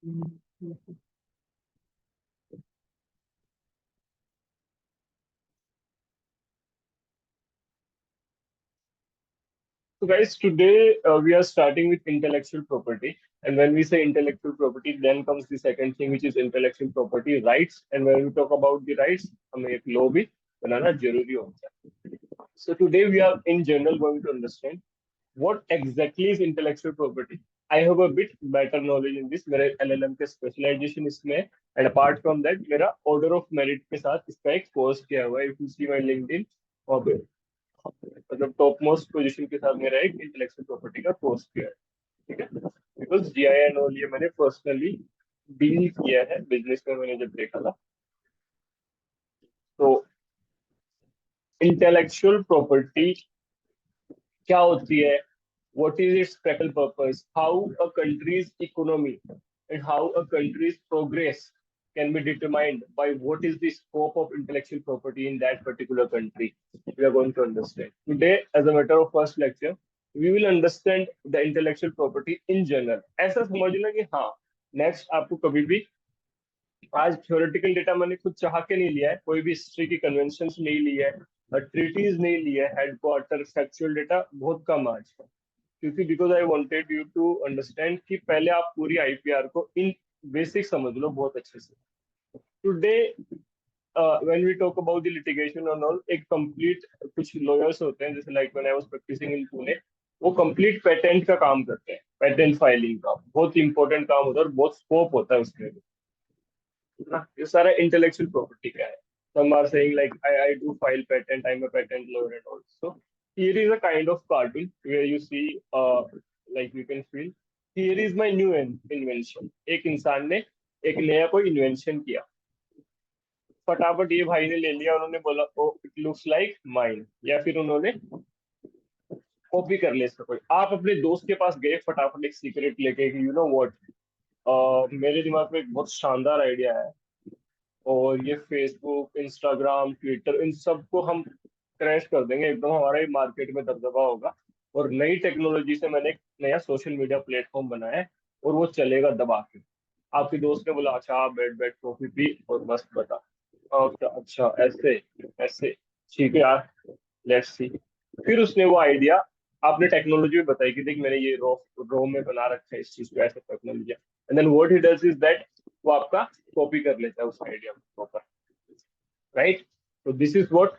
So, guys, today we are starting with intellectual property. And when we say intellectual property, then comes the second thing, which is intellectual property rights. And when we talk about the rights, हमें एक law भी बनाना जरूरी होता है. So today we are in general going to understand what exactly is intellectual property. I have a bit better knowledge in this. मेरे LLM के specialization इसमें है. And apart from that, मेरा order of merit के साथ इसका एक course किया हुआ है. If you see my LinkedIn, वहाँ पे मतलब टॉप मोस्ट पोजीशन के साथ मेरा एक इंटेलेक्चुअल प्रॉपर्टी का कोर्स किया है. ठीक है, बिकॉज जीआई एंड ऑल ये मैंने पर्सनली डील किया है बिजनेस में. मैंने जब देखा था तो इंटेलेक्चुअल प्रॉपर्टी क्या होती है, what is its practical purpose, how a country's economy and how a country's progress can be determined by what is the scope of intellectual property in that particular country. We are going to understand. Today, as a matter of first lecture, we will understand the intellectual property in general. ऐसा समझना कि हाँ, next आपको कभी भी आज theoretical data मैंने खुद चाह के नहीं लिया है, कोई भी हिस्ट्री की कन्वेंशन नहीं ली है, ट्रीटीज नहीं ली है, हेडक्वार्टर फैक्चुअल डेटा बहुत कम आज है. क्योंकि because I wanted you to understand कि पहले आप पूरी आईपीआर को इन बेसिक समझ लो बहुत अच्छे से. Today when we talk about the litigation और ऑल, एक कंप्लीट कुछ लॉयर्स होते हैं जैसे like when I was practising in Pune, वो कंप्लीट पेटेंट का काम करते हैं. पेटेंट फाइलिंग का बहुत इंपॉर्टेंट काम होता है और बहुत स्कोप होता है उसमें भी. ना ये सारा इंटेलेक्चुअल प्रॉपर्टी का है. Some are saying like I do file patent, I'm a patent lawyer and all. So here is a kind of cartoon where you see like you can feel here is my new invention. एक इंसान ने एक नया कोई invention किया, फटाफट ये भाई ने ले लिया, उन्होंने बोला ओ इट लुक्स लाइक माइन, या फिर उन्होंने कॉपी कर लिया इसका. कोई आप अपने दोस्त के पास गए फटाफट एक सीक्रेट लेके कि यू नो व्हाट, मेरे दिमाग में एक बहुत शानदार आइडिया है और ये फेसबुक इंस्टाग्राम ट्विटर इन सबको हम क्रैश कर देंगे एकदम, हमारा ही मार्केट में दबदबा होगा और नई टेक्नोलॉजी से मैंने एक नया सोशल मीडिया प्लेटफॉर्म बनाया है और वो चलेगा दबा के. आपके दोस्त ने बोला अच्छा आप बैठ बैठ कॉफी पी और मस्त बता. अच्छा अच्छा ऐसे ऐसे, ठीक है यार, लेट्स सी. फिर उसने वो आइडिया आपने टेक्नोलॉजी में बताई कि देख मैंने ये रो रो में बना रखा है इस चीज को, ऐसे technology. And then what he does is that वो आपका कॉपी कर लेता है उस आइडिया को, राइट. तो दिस इज व्हाट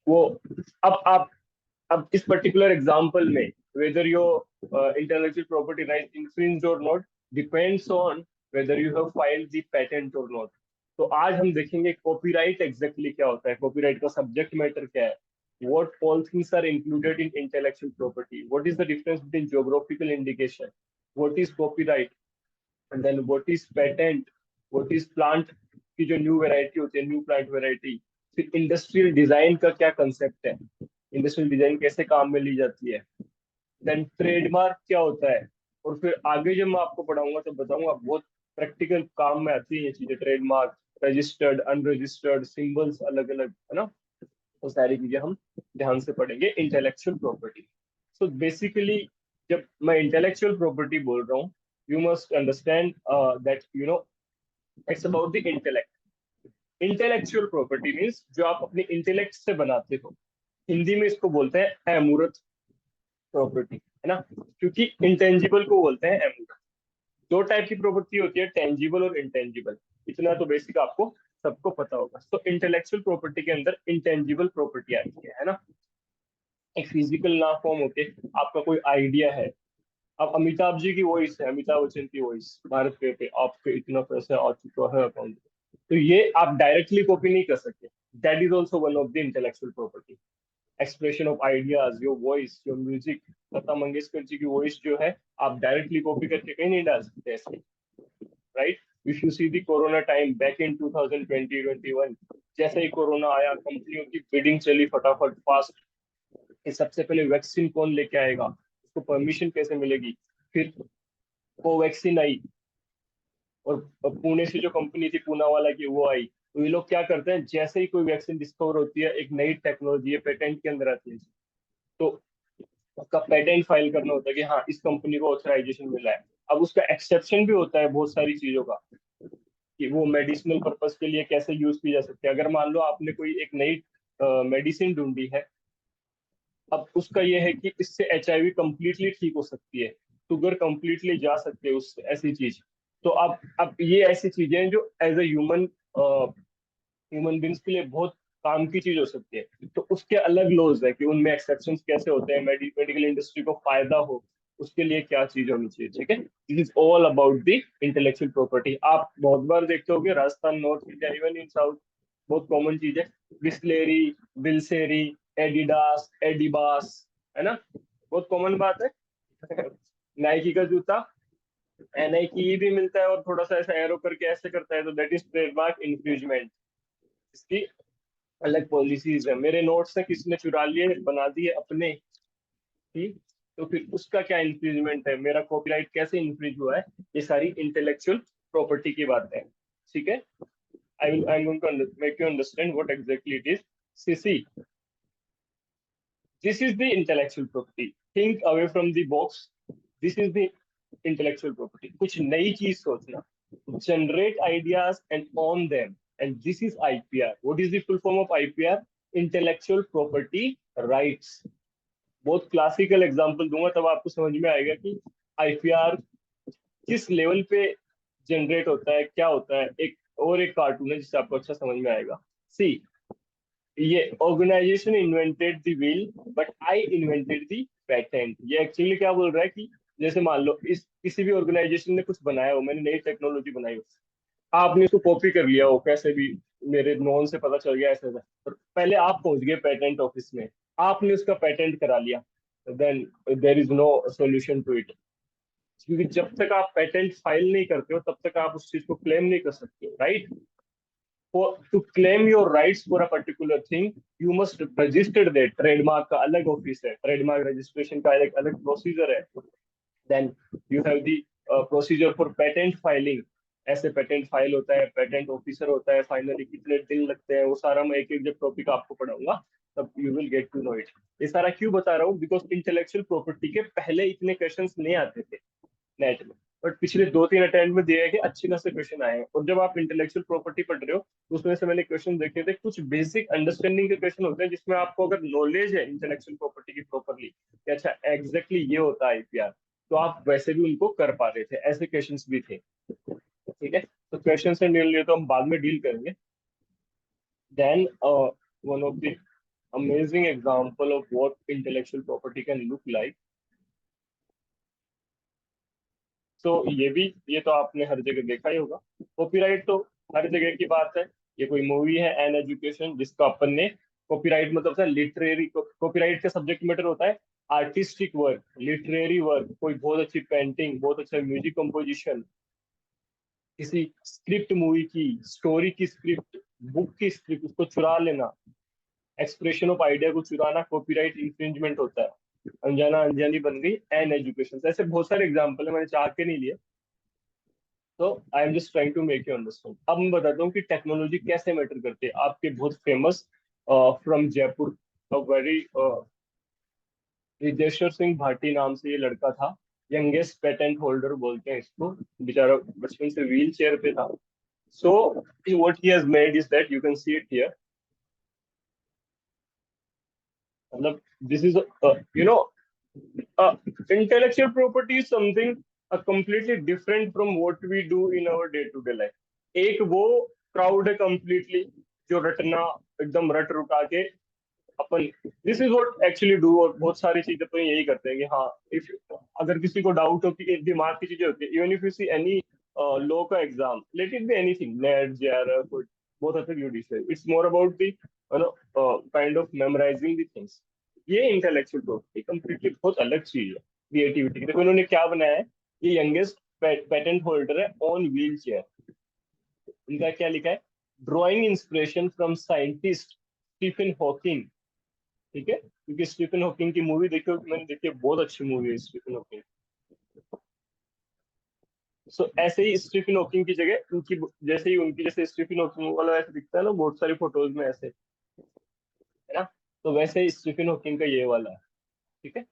वो. अब आप अब इस पर्टिकुलर एग्जांपल में whether your intellectual property right infringed or not depends on whether you have filed the patent or not. तो आज हम देखेंगे कॉपीराइट एग्जैक्टली क्या होता है, कॉपीराइट का सब्जेक्ट मैटर क्या है, what all things are included in intellectual property, what is the difference between geographical indication, what is copyright, and then what is patent, what is plant की जो new variety होती है, new plant variety. फिर industrial design का क्या concept है, industrial design कैसे काम में ली जाती है, देन ट्रेडमार्क क्या होता है. और फिर आगे जब मैं आपको पढ़ाऊंगा तो बताऊंगा बहुत प्रैक्टिकल काम में आती है ये चीजें, ट्रेडमार्क, रजिस्टर्ड अनरजिस्टर्ड सिंबल्स अलग अलग है ना. तो सारी चीजें हम ध्यान से पढ़ेंगे इंटेलेक्चुअल प्रॉपर्टी. सो बेसिकली जब मैं इंटेलेक्चुअल प्रॉपर्टी बोल रहा हूँ, you must understand that you know it's about the intellect. Intellectual property means जो आप अपने इंटेलेक्ट से बनाते हो. हिंदी में इसको बोलते हैं अमूर्त प्रॉपर्टी, है ना, क्योंकि इंटेंजिबल को बोलते हैं अमूर्त. दो टाइप की प्रॉपर्टी होती है, टेंजिबल और इंटेंजिबल. इतना तो बेसिक आपको सबको पता होगा. तो इंटेलेक्चुअल प्रॉपर्टी के अंदर इंटेंजिबल प्रॉपर्टी आती है ना. एक फिजिकल ना फॉर्म होके आपका कोई आइडिया है. अब अमिताभ जी की वॉइस है, अमिताभ बच्चन की वॉइस, भारत पे आपके इतना पैसा आ चुका है अकाउंट, तो ये आप डायरेक्टली कॉपी नहीं कर सकते. That is also one of the intellectual property. Expression of ideas, your voice, your music, Lata Mangeshkar ji की वॉइस जो है आप डायरेक्टली कॉपी करके कहीं नहीं डाल सकते ऐसे, right. If you see the corona time back in 2020-21, जैसे ही कोरोना आया कंपनियों की बिडिंग चली फटाफट फास्ट कि सबसे पहले वैक्सीन कौन लेके आएगा, उसको परमिशन कैसे मिलेगी. फिर कोवैक्सीन आई और पुणे से जो कंपनी थी पूना वाला की वो आई. तो ये लोग क्या करते हैं, जैसे ही कोई वैक्सीन डिस्कवर होती है एक नई टेक्नोलॉजी है पेटेंट के अंदर आती है, तो उसका पेटेंट फाइल करना होता है कि हाँ इस कंपनी को ऑथराइजेशन मिला है. अब उसका एक्सेप्शन भी होता है बहुत सारी चीजों का, कि वो मेडिसिनल पर्पस के लिए कैसे यूज की जा सकती है। अगर मान लो आपने कोई एक नई मेडिसिन ढूंढी है, अब उसका ये है कि इससे HIV कंप्लीटली ठीक हो सकती है, शुगर कंप्लीटली जा सकती है उससे, ऐसी चीज। तो अब ये ऐसी चीजें हैं जो एज ए ह्यूमन बींग्स के लिए बहुत काम की चीज हो सकती है। तो उसके अलग लॉज है कि उनमें एक्सेप्शन कैसे होते हैं, मेडिकल इंडस्ट्री को फायदा हो उसके लिए क्या चीज होनी चाहिए। ठीक है, this is all about the intellectual property. आप बहुत बार देखते होगे Rajasthan, north India, even in south, बहुत कॉमन चीज है। बिस्लेरी, बिल्सेरी, एडिडास, एडिबास, है ना, बहुत कॉमन बात है। नाइकी का जूता NIKE भी मिलता है, और थोड़ा सा ऐसा एरो करके ऐसे करता है, तो दैट इज ट्रेडमार्क इन्फ्रिंजमेंट। इसकी अलग पॉलिसीज है। मेरे नोट्स है किसी ने चुरा लिए बना दिए अपने, ठीक, तो फिर उसका क्या इन्फ्रिंजमेंट है, मेरा कॉपीराइट कैसे इन्फ्रिंज हुआ है, ये सारी इंटेलेक्चुअल प्रॉपर्टी की बात है। ठीक है, I am going to make you understand what exactly it is. See, this is the intellectual property, think away from the box. This is the intellectual property, कुछ नई चीज सोचना, generate ideas and own them, and this is IPR. What is the full form of IPR? Intellectual property rights. बहुत classical example दूंगा तब आपको समझ में आएगा कि IPR किस लेवल पे जनरेट होता है, क्या होता है। एक और एक कार्टून है जिससे आपको अच्छा समझ में आएगा। सी, ये organisation invented the wheel but I invented the patent. ये एक्चुअली क्या बोल रहा है कि जैसे मान लो इस किसी भी ऑर्गेनाइजेशन ने कुछ बनाया हो, मैंने नई टेक्नोलॉजी बनाई हो, आपने उसको कॉपी कर लिया हो कैसे भी, मेरे नॉन से पता चल गया ऐसे ऐसा, और पहले आप पहुंच गए पेटेंट ऑफिस में, आपने उसका पेटेंट करा लिया, then there is no solution to it. क्योंकि जब तक आप पेटेंट फाइल नहीं करते हो तब तक आप उस चीज को क्लेम नहीं कर सकते हो, right. To claim your rights for a particular thing, you must register that. Trademark का अलग ऑफिस है, ट्रेडमार्क रजिस्ट्रेशन का एक अलग प्रोसीजर है। Then you have the procedure for patent filing. ऐसे पेटेंट फाइल होता है, पेटेंट ऑफिसर होता है, फाइनली कितने दिन लगते हैं, वो सारा मैं एक एक जब टॉपिक आपको पढ़ाऊंगा तब you will get to know it. ये सारा क्यों बता रहा हूँ, बिकॉज इंटेलेक्चुअल प्रॉपर्टी के पहले इतने क्वेश्चंस नहीं आते थे नेट में, बट पिछले 2-3 अटेम्प्ट में दिए है कि अच्छे खासे क्वेश्चन आए हैं। और जब आप इंटेलेक्चुअल प्रॉपर्टी पढ़ रहे हो तो उसमें से मैंने क्वेश्चन देखे थे, कुछ बेसिक अंडरस्टैंडिंग के क्वेश्चन होते हैं जिसमें आपको अगर नॉलेज है इंटेलेक्चुअल प्रॉपर्टी की प्रॉपरली कि अच्छा एग्जैक्टली ये होता है IPR, तो आप वैसे भी उनको कर पा रहे थे, ऐसे क्वेश्चंस भी थे। ठीक है, तो क्वेश्चन से डील लिए तो हम बाद में डील करेंगे। Then one of the amazing example of what intellectual property can look like. तो ये तो आपने हर जगह देखा ही होगा। कॉपीराइट तो हर जगह की बात है। ये कोई मूवी है एन एजुकेशन जिसका अपन ने कॉपीराइट मतलब लिटरेरी, कॉपीराइट का सब्जेक्ट मैटर होता है आर्टिस्टिक वर्क, लिटरेरी वर्क, कोई बहुत अच्छी पेंटिंग, बहुत अच्छा म्यूजिक कंपोजिशन, किसी स्क्रिप्ट, मूवी की स्टोरी की स्क्रिप्ट, बुक की स्क्रिप्ट, उसको चुरा लेना, एक्सप्रेशन ऑफ आइडिया को चुराना, कॉपीराइट इंफ्रिंजमेंट होता है। अनजाना अनजानी बन गई एन एजुकेशन। ऐसे बहुत सारे एग्जाम्पल है, मैंने चाह के नहीं लिए। तो I am just trying to make you understand. अब मैं बताता हूँ कि टेक्नोलॉजी कैसे मैटर करती है। आपके बहुत famous from Jaipur, very Hrideshwar Singh Bhati नाम से ये लड़का था, यंगेस्ट पेटेंट होल्डर बोलते हैं इसको, बेचारा बचपन से व्हील चेयर पे था। So what he has made is that you can see it here, मतलब this is you know intellectual property is something completely different from what we do in our day to day life। एक वो crowd है completely जो रटना, एकदम रट रुटा के अपन, this is what actually do. और बहुत सारी चीजें तो यही करते हैं कि हाँ, इफ अगर किसी को डाउट हो कि एक दिमाग की चीजें होती है, even if you see any law का exam, let it be anything, NET, JRF, बहुत अच्छा judicial, it's more about the kind of memorising the things. ये इंटेलेक्चुअल प्रॉपर्टी कंप्लीटली बहुत अलग चीज है क्रिएटिविटी की। देखो इन्होंने क्या बनाया है, ये यंगेस्ट पेटेंट होल्डर है ऑन व्हील चेयर। इनका क्या लिखा है, drawing inspiration from scientist Stephen Hawking. ठीक है, क्योंकि स्टीफन हॉकिंग की मूवी देखी हो, मैंने देखी है, बहुत अच्छी मूवी है स्टीफन हॉकिंग। सो ऐसे ही स्टीफन हॉकिंग की जगह उनकी, जैसे ही उनकी, जैसे स्टीफन हॉकिंग वाला ऐसे दिखता है ना बहुत सारी फोटोज में ऐसे, है ना, तो वैसे ही स्टीफन हॉकिंग का ये वाला है। ठीक है,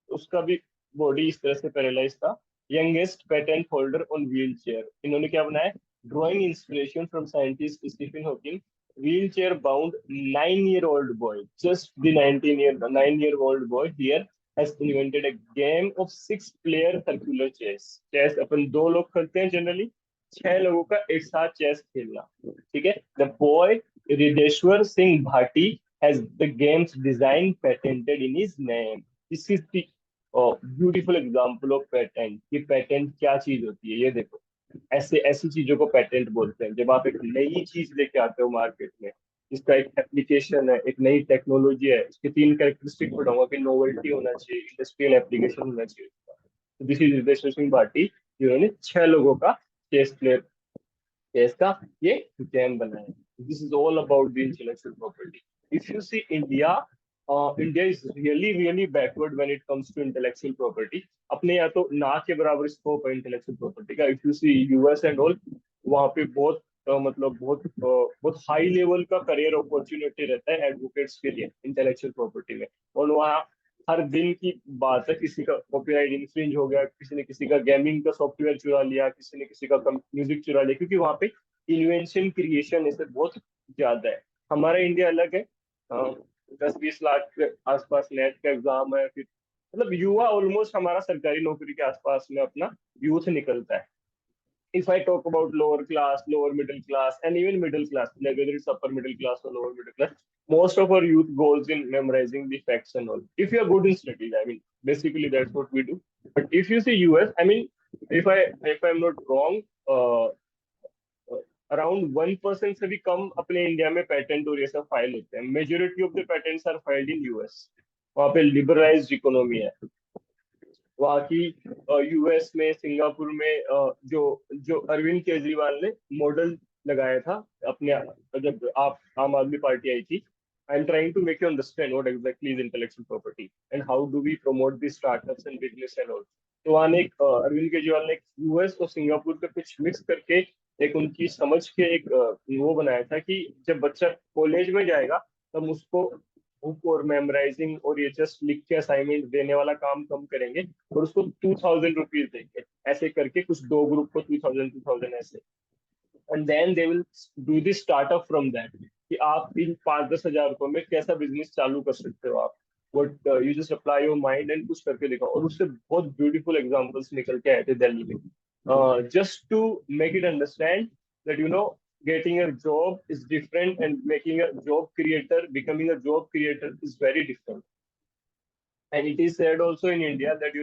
उसका भी बॉडी इस तरह से पैरालाइज था, youngest patent holder on wheelchair. इन्होंने क्या बनाया? Drawing inspiration from scientist Stephen Hawking, wheelchair bound 9-year-old boy, just the 9-year-old boy here has invented a game of 6-player circular chess। Chess अपन दो लोग खेलते हैं generally, 6 लोगों का एक साथ चेस खेलना, ठीक है। The boy Hrideshwar Singh Bhati has the game's design patented in his name। This is the beautiful example of patent, कि पेटेंट क्या चीज होती है। ये देखो, ऐसे ऐसी चीजों को पेटेंट बोलते हैं, जब आप एक नई चीज लेके आते हो मार्केट में, जिसका एक एप्लीकेशन है, एक नई टेक्नोलॉजी है, इसके 3 कैरेक्टरिस्टिक बताऊंगा कि नोवेल्टी होना चाहिए, इंडस्ट्रियल एप्लीकेशन होना चाहिए। तो दिस इज रितेश सिंह भाटी, जिन्होंने 6 लोगों का चेस प्लेयर, चेस का ये गेम बनाया। This is all about the intellectual property. If you see India, India is really really backward when it comes to intellectual property. अपने यहाँ तो ना के बराबर स्कोप है इंटेलेक्चुअल प्रॉपर्टी का। If you see US and all, वहाँ पे बहुत मतलब बहुत हाई लेवल का करियर अपॉर्चुनिटी रहता है एडवोकेट्स के लिए इंटेलेक्चुअल प्रॉपर्टी में। और वहाँ हर दिन की बात है, किसी का कॉपीराइट इन्फ्रिंज हो गया, किसी ने किसी का गेमिंग का सॉफ्टवेयर चुरा लिया, किसी ने किसी का म्यूजिक चुरा लिया, क्योंकि वहाँ पे इन्वेंशन क्रिएशन ऐसे बहुत ज्यादा है। हमारा इंडिया अलग है। 10-20 लाख के आसपास नेट का एग्जाम है, फिर मतलब युवा ऑलमोस्ट हमारा सरकारी नौकरी के आसपास में अपना यूथ निकलता है। if I talk about lower class, lower middle class, and even middle class, like whether it's upper middle class or lower middle class, most of our youth goes in memorizing the facts and all. If you are good in studies, I mean, basically that's what we do. But if you see US, I mean, if I'm not wrong, around 1% से भी कम अपने India में patent और ये सब file होते हैं। Majority of the patents are filed in US. वहाँ पे लिबरलाइज्ड इकोनॉमी है। वहाँ की यूएस में, सिंगापुर में जो जो अरविंद केजरीवाल ने मॉडल लगाया था अपने, जब आप आम आदमी पार्टी आई थी। I am trying to make you understand what exactly is intellectual property and how do we promote the startups and business and all. तो वहाँ ने अरविंद केजरीवाल ने यूएस और सिंगापुर का कुछ मिक्स करके एक उनकी समझ के एक वो बनाया था कि जब बच्चा कॉलेज में जाएगा तब उसको बुक और मेमोराइजिंग और ये जस्ट लिख के असाइनमेंट देने वाला काम कम करेंगे, और उसको 2000 रुपीज देंगे। ऐसे करके कुछ दो ग्रुप को 2000 ऐसे, and then they will do the startup from that, कि आप इन 5-10 हजार रुपए में कैसा बिजनेस चालू कर सकते हो। आप but you just apply your mind and कुछ करके दिखाओ। और उससे बहुत ब्यूटीफुल एग्जांपल्स निकल के आए थे दिल्ली में। Just to make it understand that getting a job is different and making a job creator, becoming a job creator is very different. And it is said also in India that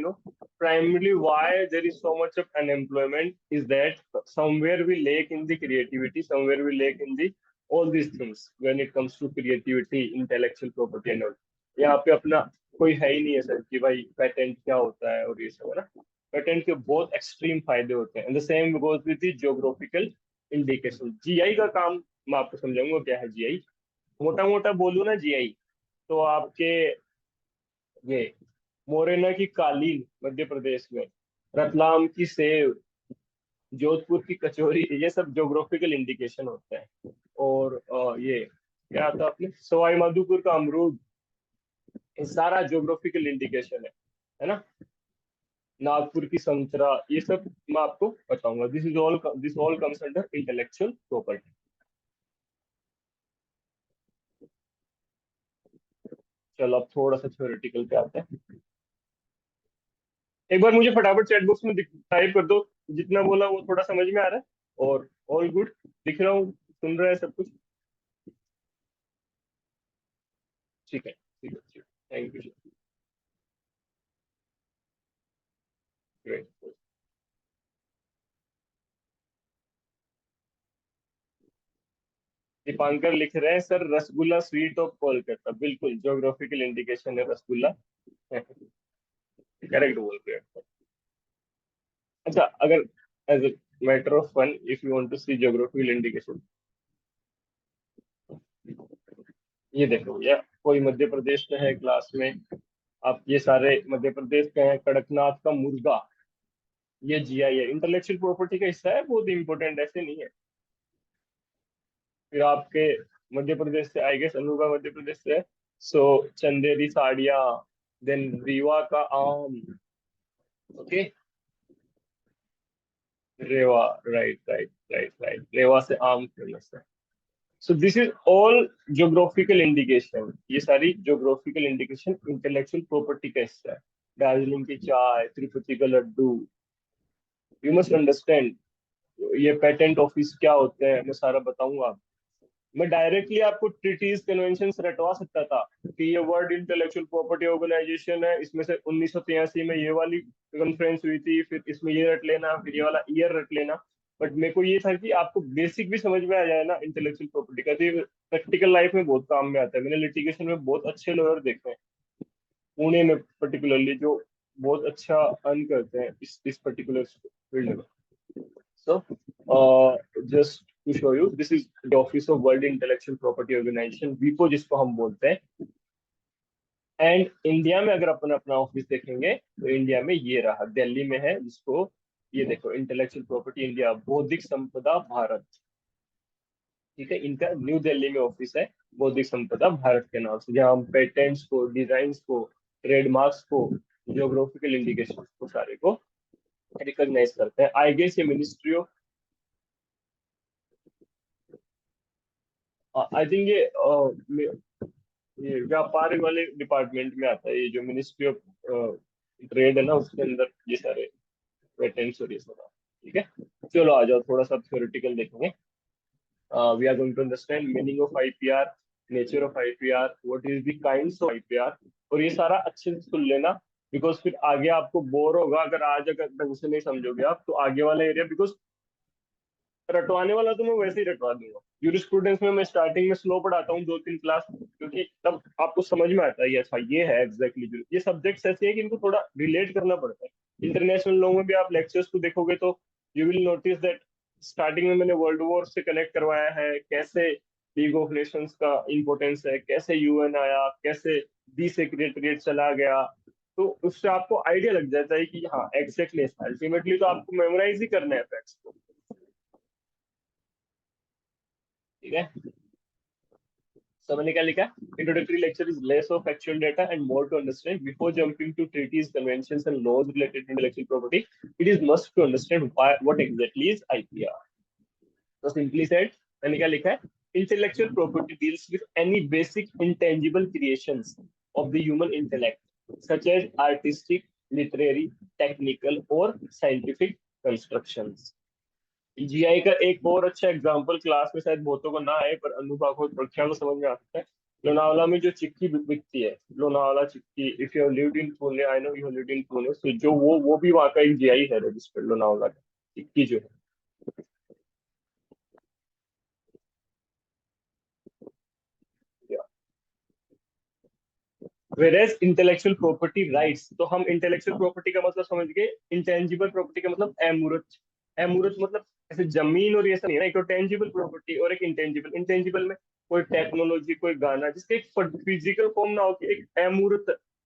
primarily why there is so much of unemployment is that somewhere we lack in the creativity, somewhere we lack in the all these things when it comes to creativity, intellectual property and all। यहाँ पे अपना कोई है ही नहीं है sir कि भाई patent क्या होता है और ये सब है ना। पेटेंट के बहुत एक्सट्रीम फायदे होते हैं। And the same goes with the geographical indication. GI का काम मैं आपको समझाऊंगा क्या है जीआई। मोटा मोटा बोलूँ ना जीआई, तो आपके ये मोरेना की कालीन मध्य प्रदेश में, रतलाम की सेव, जोधपुर की कचौरी, ये सब ज्योग्राफिकल इंडिकेशन होते हैं। और ये क्या था अपने सवाई माधोपुर का अमरूद, ये सारा ज्योग्राफिकल इंडिकेशन है ना। नागपुर की संतरा, ये सब मैं आपको बताऊंगा। This all comes under intellectual property. चलो अब थोड़ा सा थ्योरेटिकल पे आते हैं। एक बार मुझे फटाफट चैट बॉक्स में टाइप कर दो, जितना बोला वो थोड़ा समझ में आ रहा है, और ऑल गुड दिख रहा हूँ, सुन रहा है सब कुछ। ठीक है, ठीक है, ठीक है, थैंक यू। ग्रेट। दीपांकर लिख रहे हैं sir, rasgulla sweet of Kolkata, बिल्कुल ज्योग्राफिकल इंडिकेशन है रसगुल्ला। करेक्ट बोल रहे हैं। अच्छा, अगर as a matter of fun, if you want to see geographical indication, ये देखो भैया, कोई मध्य प्रदेश का है क्लास में, आप ये सारे मध्य प्रदेश के हैं। कड़कनाथ का मुर्गा, ये जीआई है, इंटेलेक्चुअल प्रॉपर्टी का हिस्सा है, बहुत इंपॉर्टेंट ऐसे नहीं है। फिर आपके मध्य प्रदेश से, आई गेस अनुभव मध्य प्रदेश से है, सो चंदेरी साड़ियाँ, देन रीवा का आम। ओके, रेवा, राइट, रेवा से आम फेमस है। So this is all geographical indication, ये सारी ज्योग्राफिकल इंडिकेशन इंटेलेक्चुअल प्रॉपर्टी का हिस्सा है। दार्जिलिंग की चाय, तिरुपति का लड्डू, यू मस्ट अंडरस्टैंड। ये पेटेंट ऑफिस क्या होते हैं मैं सारा बताऊंगा। मैं डायरेक्टली आपको ट्रीटीज कन्वेंशन रटवा सकता था कि ये वर्ल्ड इंटेलेक्चुअल प्रॉपर्टी ऑर्गेनाइजेशन है, इसमें से 1983 में ये वाली कॉन्फ्रेंस हुई थी, फिर इसमें ये रट लेना, फिर ये वाला ईयर रट लेना। बट मेरे को ये था कि आपको बेसिक भी समझ में आ जाए ना इंटेलेक्चुअल प्रॉपर्टी का, तो प्रैक्टिकल लाइफ में बहुत काम में आता है। मैंने लिटिगेशन में बहुत अच्छे लॉयर देखे हैं, पुणे में पर्टिकुलरली, जो बहुत अच्छा अर्न करते हैं इस पर्टिकुलर फील्ड में। So, just to show you, this is the Office of World Intellectual Property Organization, WIPO जिसको हम बोलते हैं। एंड इंडिया में अगर अपन अपना ऑफिस देखेंगे तो इंडिया में ये रहा, दिल्ली में है, जिसको ये देखो, इंटेलेक्चुअल प्रॉपर्टी इंडिया, बौद्धिक संपदा भारत। ठीक है, इनका न्यू दिल्ली में ऑफिस है, बौद्धिक संपदा भारत के नाम से, जहाँ हम पेटेंट्स को, डिजाइन को, ट्रेडमार्क्स को, जियोग्राफिकल इंडिकेशन को सारे को रिकॉग्नाइज करते हैं। आई गेस ये मिनिस्ट्री ऑफ, आई थिंक ये व्यापार वाले डिपार्टमेंट में आता है, ये जो मिनिस्ट्री ऑफ ट्रेड है ना, उसके अंदर ये सारे पेटेंट्स और ये सब। ठीक है, चलो आ जाओ, थोड़ा सा थ्योरेटिकल देखेंगे। We are going to understand meaning of IPR, nature of IPR, what is the kinds of IPR, और ये सारा अच्छे से सुन लेना, बिकॉज फिर आगे आपको बोर होगा अगर आज अगर ढंग से नहीं समझोगे आप, तो आगे वाला एरिया, बिकॉज रटवाने वाला तो मैं वैसे ही रटवा दूंगा। यूरिस्प्रूडेंस में मैं स्टार्टिंग में स्लो पढ़ाता हूँ 2-3 क्लास, क्योंकि तब आपको समझ में आता है ये, अच्छा ये है एग्जैक्टली। ये सब्जेक्ट्स ऐसे हैं कि इनको थोड़ा रिलेट करना पड़ता है। इंटरनेशनल लॉ में भी आप लेक्चर्स को देखोगे तो you will notice that starting में मैंने वर्ल्ड वॉर से कनेक्ट करवाया है, कैसे लीग ऑफ नेशंस का इंपॉर्टेंस है, कैसे यूएन आया, कैसे दी सेक्रेटरीट चला गया। तो उससे आपको आइडिया लग जाता है कि हाँ एग्जैक्टली, अल्टीमेटली तो आपको मेमोराइज ही करना है फैक्ट्स को। ठीक है, so मैंने क्या लिखा, introductory lecture is less of actual data and more to understand. Before jumping to treaties, conventions and laws related to intellectual property, it is must to understand what exactly is IPR. So simply said, मैंने क्या लिखा है, intellectual property deals with any basic intangible creations of the human intellect, such as artistic, literary, technical or scientific constructions. GI का एक और अच्छा example, class में शायद बहुतों को ना आए पर अनुभव को, प्रख्या को समझ में आ सकता है। लोनावाला में जो चिक्की बिकती है, Lonavala chikki, if you lived in Pune, I know you lived in Pune, तो जो वो भी वहाँ का एक जीआई है रजिस्टर्ड, लोनावाला का चिक्की जो है। वेरेज इंटेलेक्चुअल प्रॉपर्टी राइट्स, तो हम इंटेलेक्चुअल प्रॉपर्टी का मतलब समझ गए, इंटेंजिबल प्रॉपर्टी का मतलब अमूर्त। अमूर्त मतलब ऐसे जमीन और ये सब नहीं है ना, एक तो टेंजिबल प्रॉपर्टी और एक इंटेंजिबल। इंटेंजिबल में कोई टेक्नोलॉजी, कोई गाना, जिसके एक फिजिकल फॉर्म ना हो, कि एक अमूर्त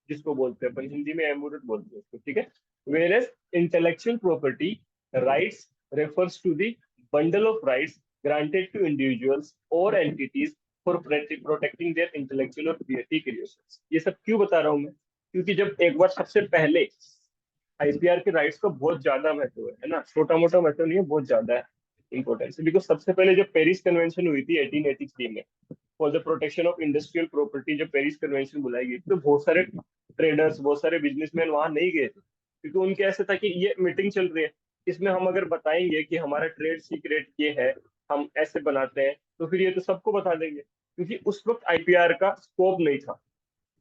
जिसको बोलते हैं अपन, हिंदी में अमूर्त बोलते हैं उसको। ठीक है, whereas intellectual property rights refers to the bundle of rights granted to individuals or entities for protecting their intellectual और क्रिएटिव क्रिएशंस। ये सब क्यों बता रहा हूँ मैं, क्योंकि जब एक बार सबसे पहले आईपीआर के राइट्स का बहुत ज्यादा महत्व है ना, छोटा मोटा महत्व नहीं है, बहुत ज्यादा है इंपॉर्टेंस। बिकॉज सबसे पहले जब पेरिस कन्वेंशन हुई थी 1883 में, for the protection of industrial property, जब पेरिस कन्वेंशन बुलाई गई तो बहुत सारे ट्रेडर्स, बहुत सारे बिजनेसमैन वहां नहीं गए थे, क्योंकि उनके ऐसे था कि ये मीटिंग चल रही है, इसमें हम अगर बताएंगे कि हमारा ट्रेड सीक्रेट ये है, हम ऐसे बनाते हैं, तो फिर ये तो सबको बता देंगे। क्योंकि उस वक्त आईपीआर का स्कोप नहीं था,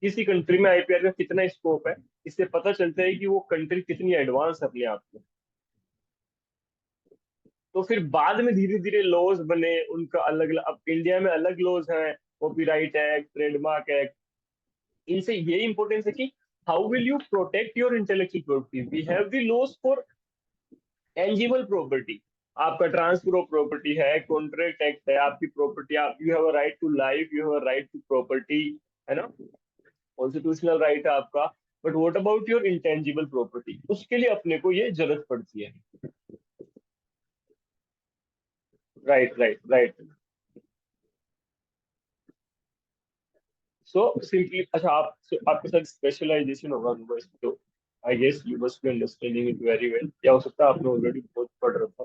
किसी कंट्री में आईपीआर का कितना स्कोप है, इससे पता चलता है कि वो कंट्री कितनी एडवांस है अपने आप में। तो फिर बाद में धीरे धीरे लॉज बने उनका अलग अलग, अब इंडिया में अलग लॉज हैं, कॉपीराइट एक्ट, ट्रेडमार्क एक्ट। इनसे ये इंपॉर्टेंस है कि how will you protect your intellectual property. We have the laws for tangible property, आपका ट्रांसफर ऑफ प्रॉपर्टी है, कॉन्ट्रैक्ट एक्ट है, आपकी प्रॉपर्टी, आप, you have a right to life, you have a right to property, है ना, constitutional right है आपका। But what about your intangible property, उसके लिए अपने को ये जरूरत पड़ती है। राइट। सो सिंपली, अच्छा आप, आपके साथ स्पेशलाइजेशन होगा अनुभव, तो I guess you must be understanding it very well, या हो सकता है आपने ऑलरेडी बहुत पढ़ रखा,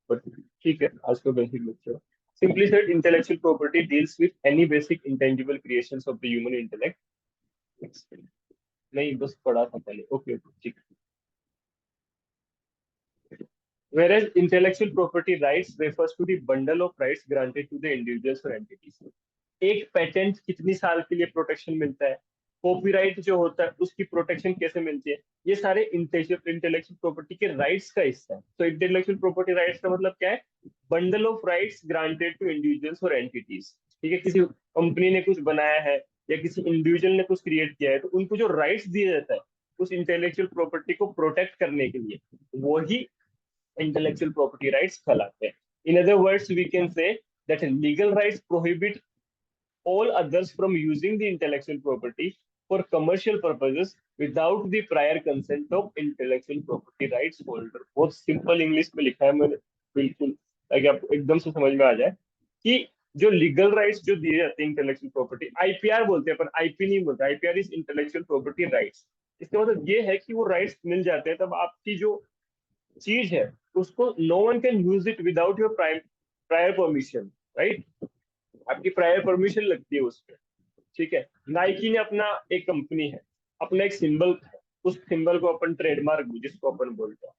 बट ठीक है, आज का basic lecture. Simply said, intellectual property deals with any basic intangible creations of the human intellect. नहीं, बस पढ़ा था पहले, ओके ओके ठीक है। Whereas intellectual property rights refers to the bundle of rights granted to the individuals or entities. एक patent कितनी साल के लिए प्रोटेक्शन मिलता है, कॉपीराइट जो होता है उसकी प्रोटेक्शन कैसे मिलती है, ये सारे इंटेलेक्चुअल प्रॉपर्टी के राइट्स का हिस्सा है। तो इंटेलेक्चुअल प्रॉपर्टी राइट्स का मतलब क्या है? Bundle of rights granted to individuals और एंटिटीज। ठीक है, किसी कंपनी ने कुछ बनाया है या किसी इंडिविजुअल ने कुछ क्रिएट किया है, तो उनको जो राइट्स दिया जाता है उस इंटेलेक्चुअल प्रॉपर्टी को प्रोटेक्ट करने के लिए, वही intellectual property rights कहलाते हैं। In other words, we can say that legal rights prohibit all others from using the intellectual property for commercial purposes without the prior consent of intellectual property rights holder। बहुत simple English में लिखा है मैंने, बिल्कुल ताकि आपको एकदम से समझ में आ जाए कि जो लीगल राइट्स जो दिए जाते हैं इंटेलेक्चुअल प्रॉपर्टी, आईपीआर बोलते हैं पर आईपी नहीं बोलते, IPR is intellectual property rights. इसका मतलब ये है कि वो राइट्स मिल जाते हैं तब आपकी जो चीज है उसको no one can use it without your prior permission, right? आपकी प्रायर परमिशन लगती है उस पर। ठीक है, नाइकी ने अपना एक कंपनी है, अपना एक सिंबल है, उस सिंबल को अपन ट्रेडमार्क जिसको अपन बोलते हैं।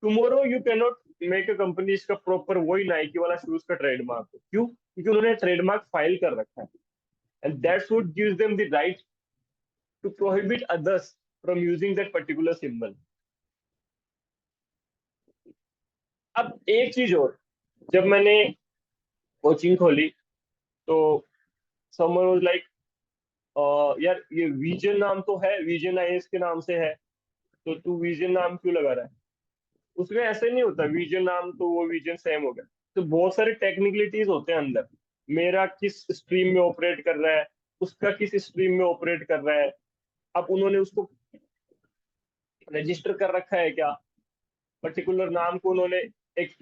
Tomorrow you can not make a company इसका प्रॉपर वही नाइकी वाला शूज का ट्रेडमार्क हो। क्यों? क्योंकि उन्होंने ट्रेडमार्क फाइल कर रखा है, and that's what gives them the right to prohibit others from using that particular symbol. अब एक चीज और, जब मैंने कोचिंग खोली तो समवन वाज लाइक, यार ये विजन नाम तो है, विजन आईएएस के नाम से है, तो तू विजन नाम क्यों लगा रहा है? उसमें ऐसे नहीं होता, विजन नाम तो वो विजन सेम हो गया। तो बहुत सारे टेक्निकलिटीज होते हैं अंदर, मेरा किस स्ट्रीम में ऑपरेट कर रहा है, उसका किस स्ट्रीम में ऑपरेट कर रहा है, अब उन्होंने उसको रजिस्टर कर रखा है क्या, पर्टिकुलर नाम को उन्होंने, एक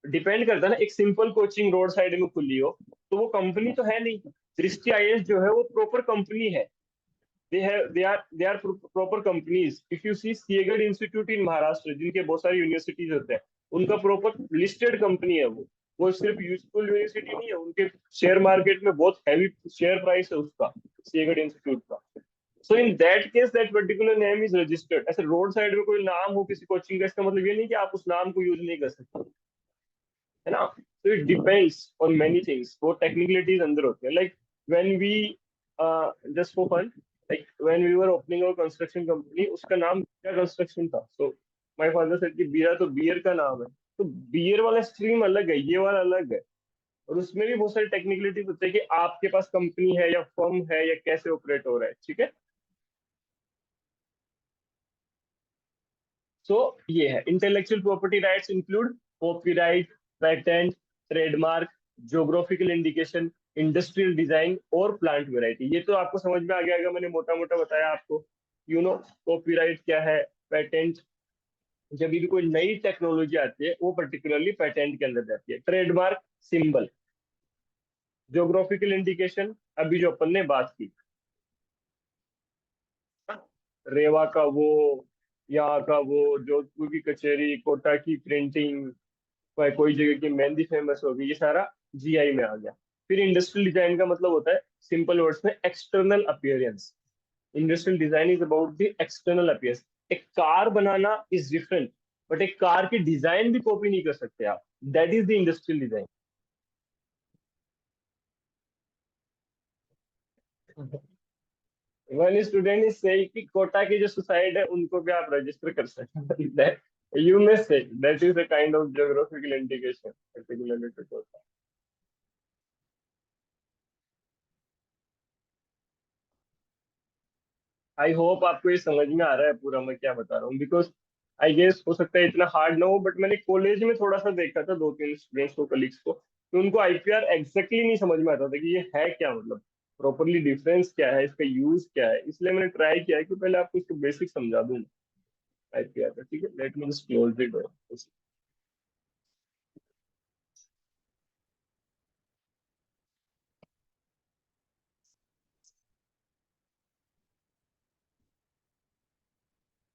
डिपेंड करता है ना, एक सिंपल कोचिंग रोड साइड में खुली हो तो वो कंपनी तो है नहीं। दृष्टि आईएएस जो है वो प्रॉपर कंपनी है, they are proper companies। if you see सीएगढ़ इंस्टीट्यूट इन महाराष्ट्र, जिनके बहुत सारी यूनिवर्सिटीज होते हैं, उनका प्रॉपर लिस्टेड कंपनी है वो सिर्फ यूजफुल यूनिवर्सिटी नहीं है, उनके शेयर मार्केट में बहुत हैवी शेयर प्राइस है उसका, सीएगढ़ इंस्टीट्यूट का। So in that case that particular name is registered. ऐसे रोड साइड में कोई नाम हो किसी कोचिंग का, इसका मतलब ये नहीं कि आप उस नाम को यूज नहीं कर सकते, है ना? तो it depends on many things, वो टेक्निकलिटीज अंदर होते हैं। Like when we just for fun, like when we were opening our construction company, उसका नाम बीरा कंस्ट्रक्शन था। सो माय फादर सेड कि बीरा तो बियर का नाम है, तो बियर वाला स्ट्रीम अलग है, ये वाला अलग है, और उसमें भी बहुत सारी टेक्निकलिटीज होते हैं कि आपके पास कंपनी है या फर्म है या कैसे ऑपरेट हो रहा है। ठीक है, सो ये है intellectual property rights include copyright, patent, trademark, geographical indication, industrial design और प्लांट वैरायटी। ये तो आपको समझ में आ गया होगा, मैंने मोटा मोटा बताया आपको। यू नो कॉपीराइट क्या है, पेटेंट, जब भी कोई नई टेक्नोलॉजी आती है वो पर्टिकुलरली पेटेंट के अंदर जाती है। ट्रेडमार्क सिंबल, ज्योग्राफिकल इंडिकेशन अभी जो अपन ने बात की, रेवा का वो, यहाँ का वो, जोधपुर की कचेरी, कोटा की प्रिंटिंग, कोई जगह की मेहंदी फेमस होगी, ये सारा जीआई में आ गया। फिर इंडस्ट्रियल डिजाइन का मतलब होता है सिंपल वर्ड्स में external appearance. Industrial design is about the external appearance. एक कार बनाना इज डिफरेंट, बट एक कार की डिजाइन भी कॉपी नहीं कर सकते आप, that is the industrial design. One student is saying कि कोटा की जो सुसाइड है उनको भी आप रजिस्टर कर सकते हैं। You may say that is a kind of geographical indication particularly to Kota. I hope आपको ये समझ में आ रहा है पूरा मैं क्या बता रहा हूँ, बिकॉज आई गेस हो सकता है इतना हार्ड ना हो, बट मैंने कॉलेज में थोड़ा सा देखा था दो तीन स्टूडेंट्स को, कलीग्स को, तो उनको आईपीआर एग्जैक्टली नहीं समझ में आता था कि ये है क्या, मतलब प्रॉपरली डिफरेंस क्या है, इसका यूज क्या है। इसलिए मैंने ट्राई किया है कि पहले आपको इसको बेसिक समझा दूं आईपीआर का। ठीक है, let me just close the door.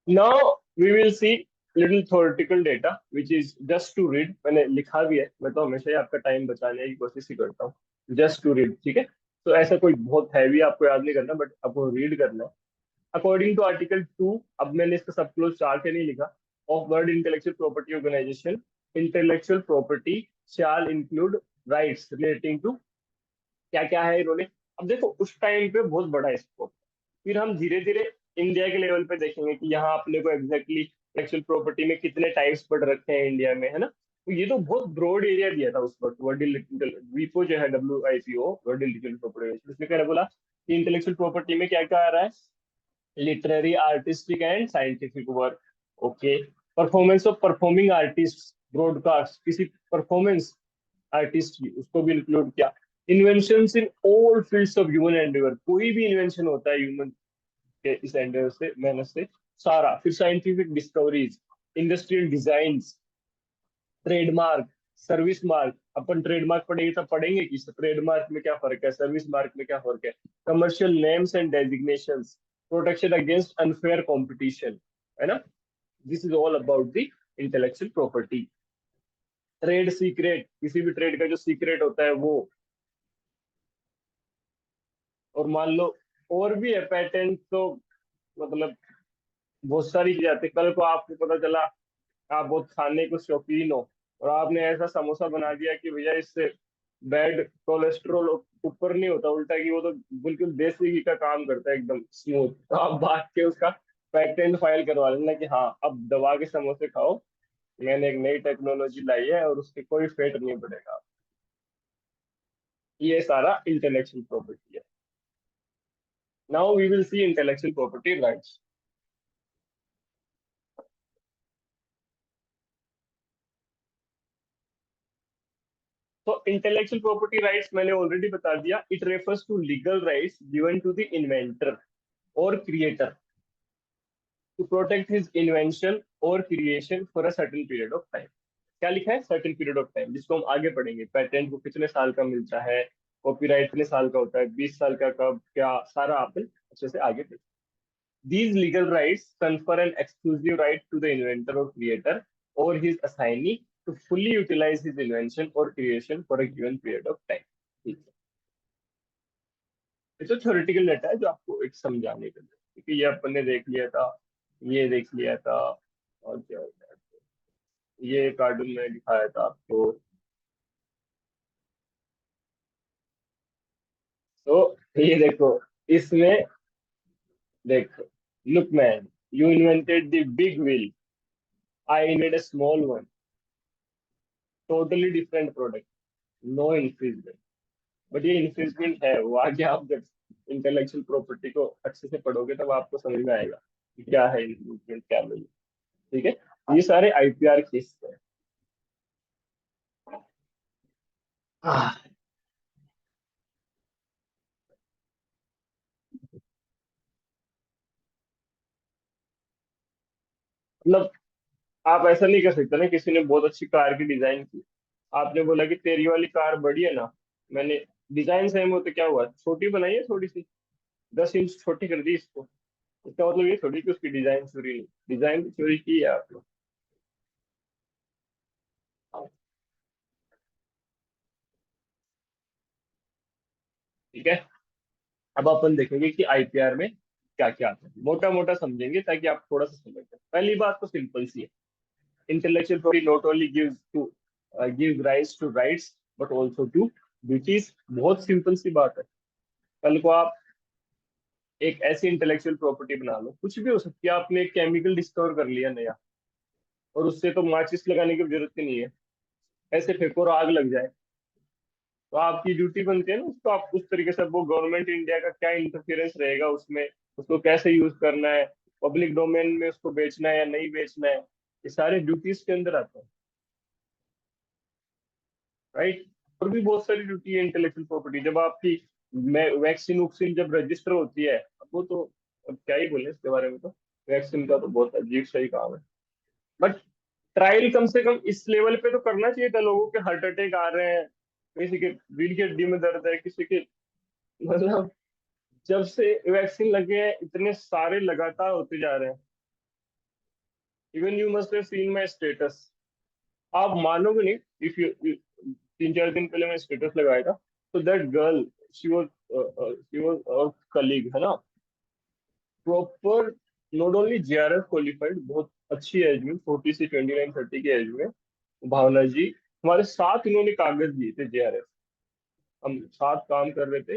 Now we will see little theoretical data which is just to read. मैंने लिखा भी है, मैं तो हमेशा ही आपका टाइम बचाने की कोशिश ही करता हूँ। जस्ट टू रीड, ठीक है। तो ऐसा कोई बहुत हैवी आपको याद नहीं करना, बट आपको रीड करना है। अकॉर्डिंग टू आर्टिकल 2, अब मैंने इसका सब क्लोज 4 के नहीं लिखा, of world intellectual property organization, intellectual property shall include rights relating to, क्या क्या है इन्होंने। अब देखो उस टाइम पे बहुत बड़ा स्कोप, फिर हम धीरे धीरे इंडिया के लेवल पे देखेंगे कि यहाँ अपने को एग्जैक्टली इंटेलेक्चुअल प्रॉपर्टी में कितने टाइप्स पढ़ रखे हैं इंडिया में, है ना। तो ये तो बहुत ब्रॉड एरिया दिया था उस वक्त वर्ल्ड वीपो जो है, WIPO, वर्ल्ड इंटेलेक्चुअल प्रॉपर्टी, उसने क्या बोला कि इंटेलेक्चुअल प्रॉपर्टी में क्या क्या आ रहा है, literary, artistic and scientific work. Okay. Performance of performing artist, broadcast किसी परफॉर्मेंस आर्टिस्ट की, उसको भी इंक्लूड किया। Inventions in all fields of human Endeavour, कोई भी इन्वेंशन होता है ह्यूमन के इस एंडेवर से, मेहनत से, सारा। फिर scientific discoveries, industrial design, trademark, service mark. अपन ट्रेडमार्क पढ़ेंगे तब पढ़ेंगे कि ट्रेडमार्क में क्या फर्क है, सर्विस मार्क में क्या फर्क है। Commercial names and designations, protection against unfair competition, है ना। This is all about the intellectual property. Trade secret, किसी भी ट्रेड का जो सीक्रेट होता है वो। और मान लो और भी है पेटेंट, तो मतलब बहुत सारी चीजें आती है। कल को आपको पता चला आप बहुत खाने को शौकीन हो, और आपने ऐसा समोसा बना दिया कि भैया इससे बैड कोलेस्ट्रॉल ऊपर नहीं होता, उल्टा कि वो तो बिल्कुल देसी घी का काम करता है, एकदम स्मूथ। तो आप भाग के उसका पेटेंट फाइल करवा लेना कि हाँ अब दबा के समोसे खाओ, मैंने एक नई टेक्नोलॉजी लाई है और उसके कोई फेट नहीं पड़ेगा। ये सारा इंटेलेक्चुअल प्रॉपर्टी है। Now we will see intellectual property rights. तो इंटेलेक्चुअल प्रॉपर्टी राइट्स मैंने ऑलरेडी बता दिया, it refers to legal rights given to the inventor और creator to protect his invention और creation for a certain period of time. क्या लिखा है, certain period of time, जिसको हम आगे पढ़ेंगे। पेटेंट को कितने साल का मिलता है, कॉपीराइट कितने साल का होता है, 20 साल का कब, क्या, सारा अपन अच्छे से आगे पढ़ेंगे। These legal rights confer an exclusive right to the inventor or creator or his assignee to fully utilize his invention or creation for a given period of time। ठीक है। ये तो थ्योरेटिकल डाटा है जो आपको एक समझाने के लिए, क्योंकि ये अपन ने देख लिया था, ये देख लिया था, और क्या होता है, ये कार्टून में दिखाया था आपको। तो ये देखो, इसमें देखो, look man, you invented the big wheel, I made a small one, totally different product, no infringement. But ये इंफ्रिजमेंट है, वो आगे आप जब इंटेलेक्चुअल प्रॉपर्टी को अच्छे से पढ़ोगे तब आपको समझ में आएगा कि क्या है इंफ्रिजमेंट, क्या नहीं। ठीक है। ये सारे IPR केस हैं। आह, मतलब आप ऐसा नहीं कर सकते ना, किसी ने बहुत अच्छी कार की डिजाइन की, आपने बोला कि तेरी वाली कार बड़ी है ना, मैंने डिजाइन सेम हो तो क्या हुआ, छोटी बनाई है थोड़ी सी, 10 इंच छोटी कर दी इसको, इसका मतलब ये थोड़ी कि उसकी डिजाइन चोरी नहीं, डिजाइन तो चोरी की है आपने। ठीक है। अब अपन देखेंगे कि IPR में क्या क्या आता है, मोटा मोटा समझेंगे ताकि आप थोड़ा सा समझ जाए। पहली बात तो सिंपल सी है, intellectual property not only gives rights to rights but also to duties. बहुत सिंपल सी बात है। कल को आप एक ऐसी इंटेलेक्चुअल प्रॉपर्टी बना लो, कुछ भी हो सकती है, आपने एक केमिकल डिस्कवर कर लिया नया, और उससे तो माचिस लगाने की जरूरत ही नहीं है, ऐसे फेंको और आग लग जाए, तो आपकी ड्यूटी बनती है ना उसको आप उस तरीके से, वो गवर्नमेंट इंडिया का क्या इंटरफेरेंस रहेगा उसमें, उसको कैसे यूज करना है, पब्लिक डोमेन में उसको बेचना है या नहीं बेचना है, ये सारे ड्यूटीज के अंदर आते हैं। राइट। और भी बहुत सारी ड्यूटी है इंटेलेक्चुअल प्रॉपर्टी, जब आपकी वैक्सीन वैक्सीन जब रजिस्टर होती है, अब वो तो अब क्या ही बोले इसके बारे में, तो वैक्सीन का तो बहुत अजीब सही काम है। बट ट्रायल कम से कम इस लेवल पे तो करना चाहिए था, लोगों के हार्ट अटैक आ रहे हैं, किसी के रीढ़ की हड्डी में दर्द है, किसी के, मतलब जब से वैक्सीन लगे हैं इतने सारे लगातार होते जा रहे हैं। Even you must have seen my status. आप मानोगे नहीं, इफ यू 3-4 दिन पहले मैं स्टेटस लगाया था, तो that girl, she was colleague है ना, proper, not only JRF qualified, बहुत अच्छी एज में, 40 से 29-30 की एज में, भावना जी हमारे साथ इन्होंने कागज दिए थे जेआरएफ, हम साथ काम कर रहे थे,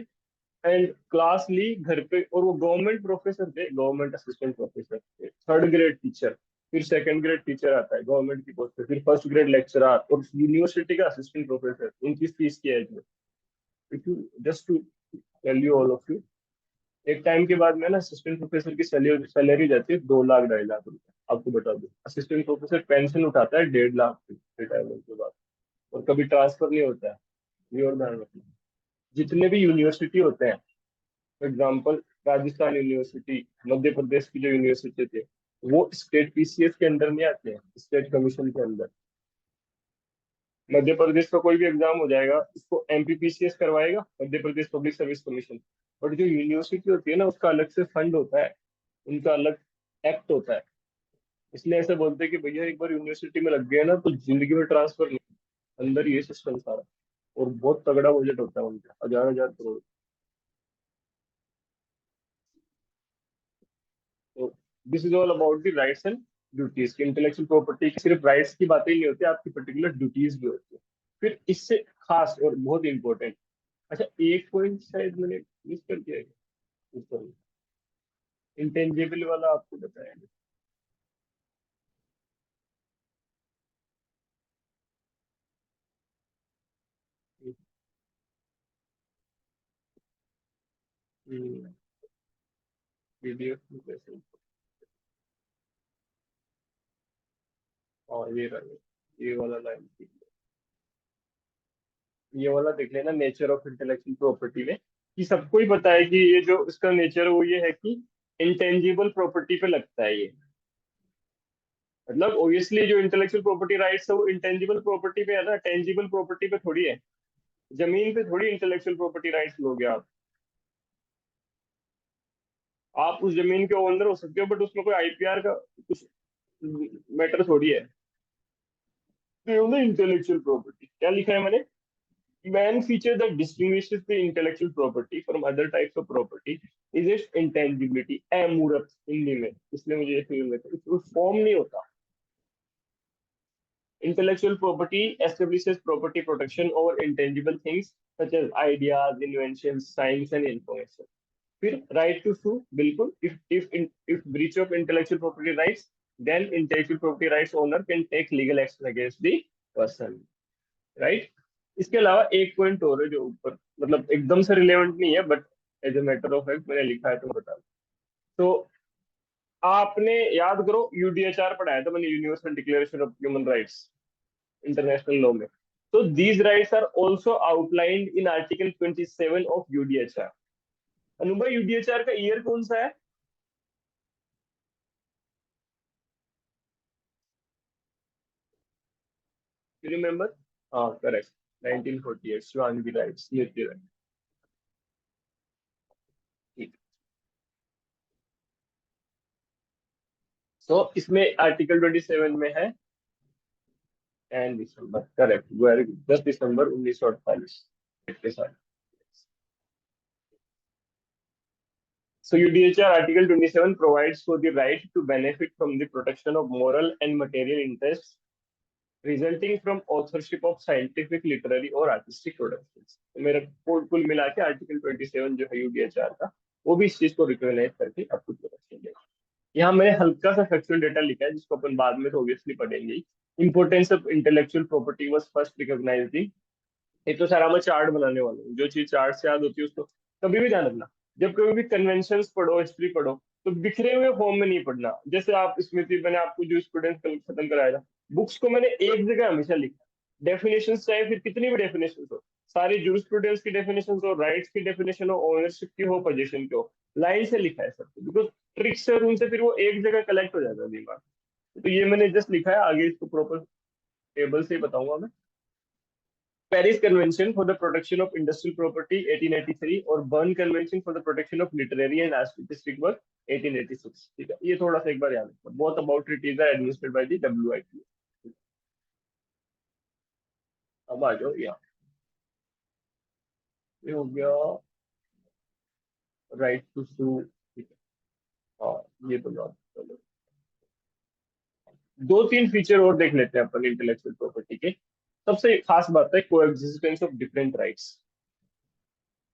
एंड क्लास ली घर पे, और वो गवर्नमेंट प्रोफेसर थे, गवर्नमेंट असिस्टेंट प्रोफेसर थे, 3rd ग्रेड टीचर, फिर 2nd ग्रेड टीचर आता है गवर्नमेंट की पोस्ट पे, फिर 1st ग्रेड लेक्चरर और यूनिवर्सिटी का असिस्टेंट प्रोफेसर 29-30 की एज में। If you just to tell you all of you, एक टाइम के बाद में ना असिस्टेंट प्रोफेसर की सैलरी सैलरी जाती है 2 लाख 2.5 लाख रुपए। आपको बता दूं, असिस्टेंट प्रोफेसर पेंशन उठाता है 1.5 लाख रिटायरमेंट के बाद, और कभी ट्रांसफर नहीं होता है, ये और ध्यान रखना। जितने भी यूनिवर्सिटी होते हैं, for example Rajasthan university, Madhya Pradesh की जो यूनिवर्सिटी थे, वो स्टेट पीसीएस के अंडर नहीं आते हैं, स्टेट कमीशन के अंदर। मध्य प्रदेश का कोई भी एग्जाम हो जाएगा, उसको एमपीपीसीएस करवाएगा, Madhya Pradesh public service commission. But जो यूनिवर्सिटी होती है ना, उसका अलग से फंड होता है, उनका अलग एक्ट होता है। इसलिए ऐसे बोलते हैं कि भैया एक बार यूनिवर्सिटी में लग गया ना तो जिंदगी में ट्रांसफर नहीं, अंदर ये सिस्टम सारा। और बहुत तगड़ा बजट होता है उनका, 1000 1000 करोड़। तो this is all about the rights and duties. Intellectual property की सिर्फ राइट्स की बातें ही नहीं होती, आपकी पर्टिकुलर ड्यूटीज भी होती है। फिर इससे खास और बहुत इंपॉर्टेंट, अच्छा एक पॉइंट शायद मैंने मिस कर दिया है, इंटेंजिबल वाला आपको बताया पीडीएफ में कैसे। और ये रहा, ये वाला लाइन, ये वाला देख लेना, नेचर ऑफ इंटेलेक्चुअल प्रॉपर्टी में, कि सबको ही पता है कि ये जो इसका नेचर है वो ये है कि इंटेंजिबल प्रॉपर्टी पे लगता है ये। मतलब ओब्वियसली जो इंटेलेक्चुअल प्रॉपर्टी राइट्स है वो इंटेंजिबल प्रॉपर्टी पे है ना, टेंजिबल प्रॉपर्टी पे थोड़ी है। जमीन पे थोड़ी इंटेलेक्चुअल प्रॉपर्टी राइट्स लोगे आप उस जमीन के ओनर हो सकते हो, बट उसमें कोई आईपीआर का कुछ मैटर थोड़ी है। तो इंटेलेक्चुअल प्रॉपर्टी क्या लिखा है मैंने, main feature that distinguishes the intellectual property from other types of property is its intangibility, अमूर्त हिंदी में, इसलिए मुझे ये फील होता है, फॉर्म नहीं होता। Intellectual property establishes property protection over intangible things such as ideas, inventions, science and information. फिर right to sue, बिल्कुल, if breach of intellectual property rights, then intellectual property rights owner can take legal action against the person, right? इसके अलावा एक point और है जो ऊपर, मतलब एकदम से रिलेवेंट नहीं है, but as a matter of fact मैंने लिखा है तो बता दूं। तो आपने याद करो, यूडीएचआर पढ़ाया था मैंने, universal declaration of human rights, international law में। तो these rights are also outlined in article 27 of UDHR. Anubhav, UDHR का ईयर कौन सा है, रिमेम्बर? हाँ correct, 1948, Shivangi rights, Nritya right. ठीक। तो इसमें आर्टिकल 27 में है 10 दिसंबर, करेक्ट, 10 दिसंबर 1948 के साथ। So UDHR Article 27 provides for the right to benefit from the protection of moral and material interests resulting from authorship of scientific, literary और artistic productions। तो मेरा कुल मिला के आर्टिकल 27 जो है यूडीएचआर का, वो भी इस चीज को रिकॉग्नाइज करके आपको प्रोटेक्शन देगा। यहाँ मैंने हल्का सा फैक्चुअल डेटा लिखा है जिसको अपन बाद में तो ऑब्वियसली पढ़ेंगे। Importance of intellectual property was first recognized. एक तो सारा मैं चार्ट बनाने वाला हूँ, जो चीज चार्ट से याद होती है उसको कभी भी ध्यान रखना। जब कभी भी कन्वेंशन पढ़ो, हिस्ट्री पढ़ो, तो बिखरे हुए फॉर्म में नहीं पढ़ना। जैसे आप स्मृति, मैंने आपको जो स्टूडेंट खत्म कराया था, बुक्स को मैंने एक जगह हमेशा लिखा। डेफिनेशन चाहे फिर कितनी भी डेफिनेशन हो, सारी जूरिस्प्रूडेंस की डेफिनेशन हो, राइट्स की डेफिनेशन हो, ओनरशिप की हो, पोजीशन की हो, लाइन से लिखा है सब, बिकॉज ट्रिक्स है उनसे फिर वो एक जगह कलेक्ट हो जाता है दिमाग। तो ये मैंने जस्ट लिखा है, आगे इसको प्रॉपर टेबल से ही बताऊंगा मैं। Paris convention for the protection of industrial property 1883 और burn convention for the protection of literary and artistic work 1886। ठीक है, ये थोड़ा सा एक बार याद रखना। Both about treaties are administered by the WIPO. अब आ जाओ यहाँ, ये हो गया राइट टू सू। ठीक है, हाँ ये तो याद, चलो दो तीन फीचर और देख लेते हैं अपन इंटेलेक्चुअल प्रॉपर्टी के। सबसे खास बात है कोएग्जिस्टेंस ऑफ डिफरेंट राइट्स।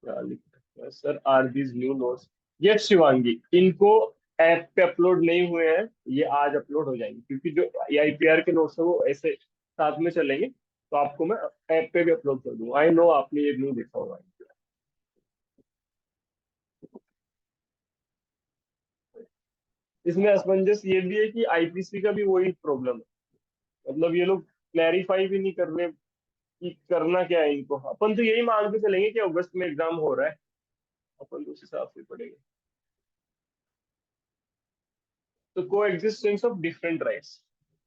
क्या लिखा है sir, are these new notes? Yes Shivangi, इनको ऐप पे अपलोड नहीं हुए हैं, ये आज अपलोड हो जाएंगे, क्योंकि जो आईपीआर के नोट्स है वो ऐसे साथ में चलेंगे, तो आपको मैं ऐप पे भी अपलोड कर दूंगा। आई नो आपने ये नहीं देखा होगा। इसमें असमंजस ये भी है कि आईपीसी का भी वही प्रॉब्लम है, मतलब ये लोग क्लैरिफाई भी नहीं कर रहे कि करना क्या है इनको। अपन तो यही मान के चलेंगे कि अगस्त में एग्जाम हो रहा है, अपन तो उस हिसाब से पढ़ेंगे। तो coexistence of different rights,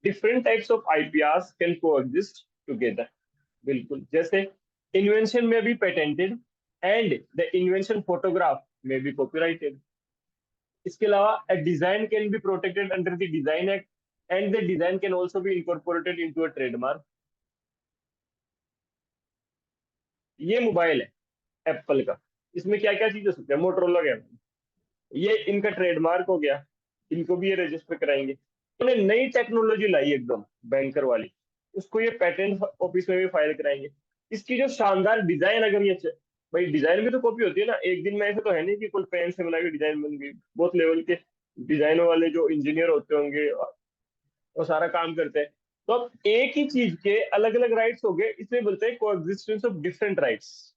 different types of IPRs can coexist together। बिल्कुल, जैसे इन्वेंशन में भी patented and the invention photograph में भी कॉपीराइटेड। इसके अलावा a design can be protected under the design act and the design can also be incorporated into a trademark। ये mobile है एप्पल का, इसमें क्या क्या चीज हो सकती है, मोटरोला कैमरा, ये इनका ट्रेडमार्क हो गया, इनको भी ये रजिस्टर कराएंगे। उन्होंने नई टेक्नोलॉजी लाई एकदम बैंकर वाली, उसको ये पेटेंट ऑफिस में भी फाइल कराएंगे। इसकी जो शानदार डिजाइन, अगर ये भाई डिजाइन भी तो कॉपी होती है ना, एक दिन में ऐसे तो है नहीं कि कोई पेन से बना के डिजाइन बन गई। बहुत लेवल के डिजाइन वाले जो इंजीनियर होते होंगे वो सारा काम करते हैं। तो अब एक ही चीज के अलग अलग राइट्स हो गए, इसलिए बोलते हैं कोएग्जिस्टेंस ऑफ डिफरेंट राइट्स।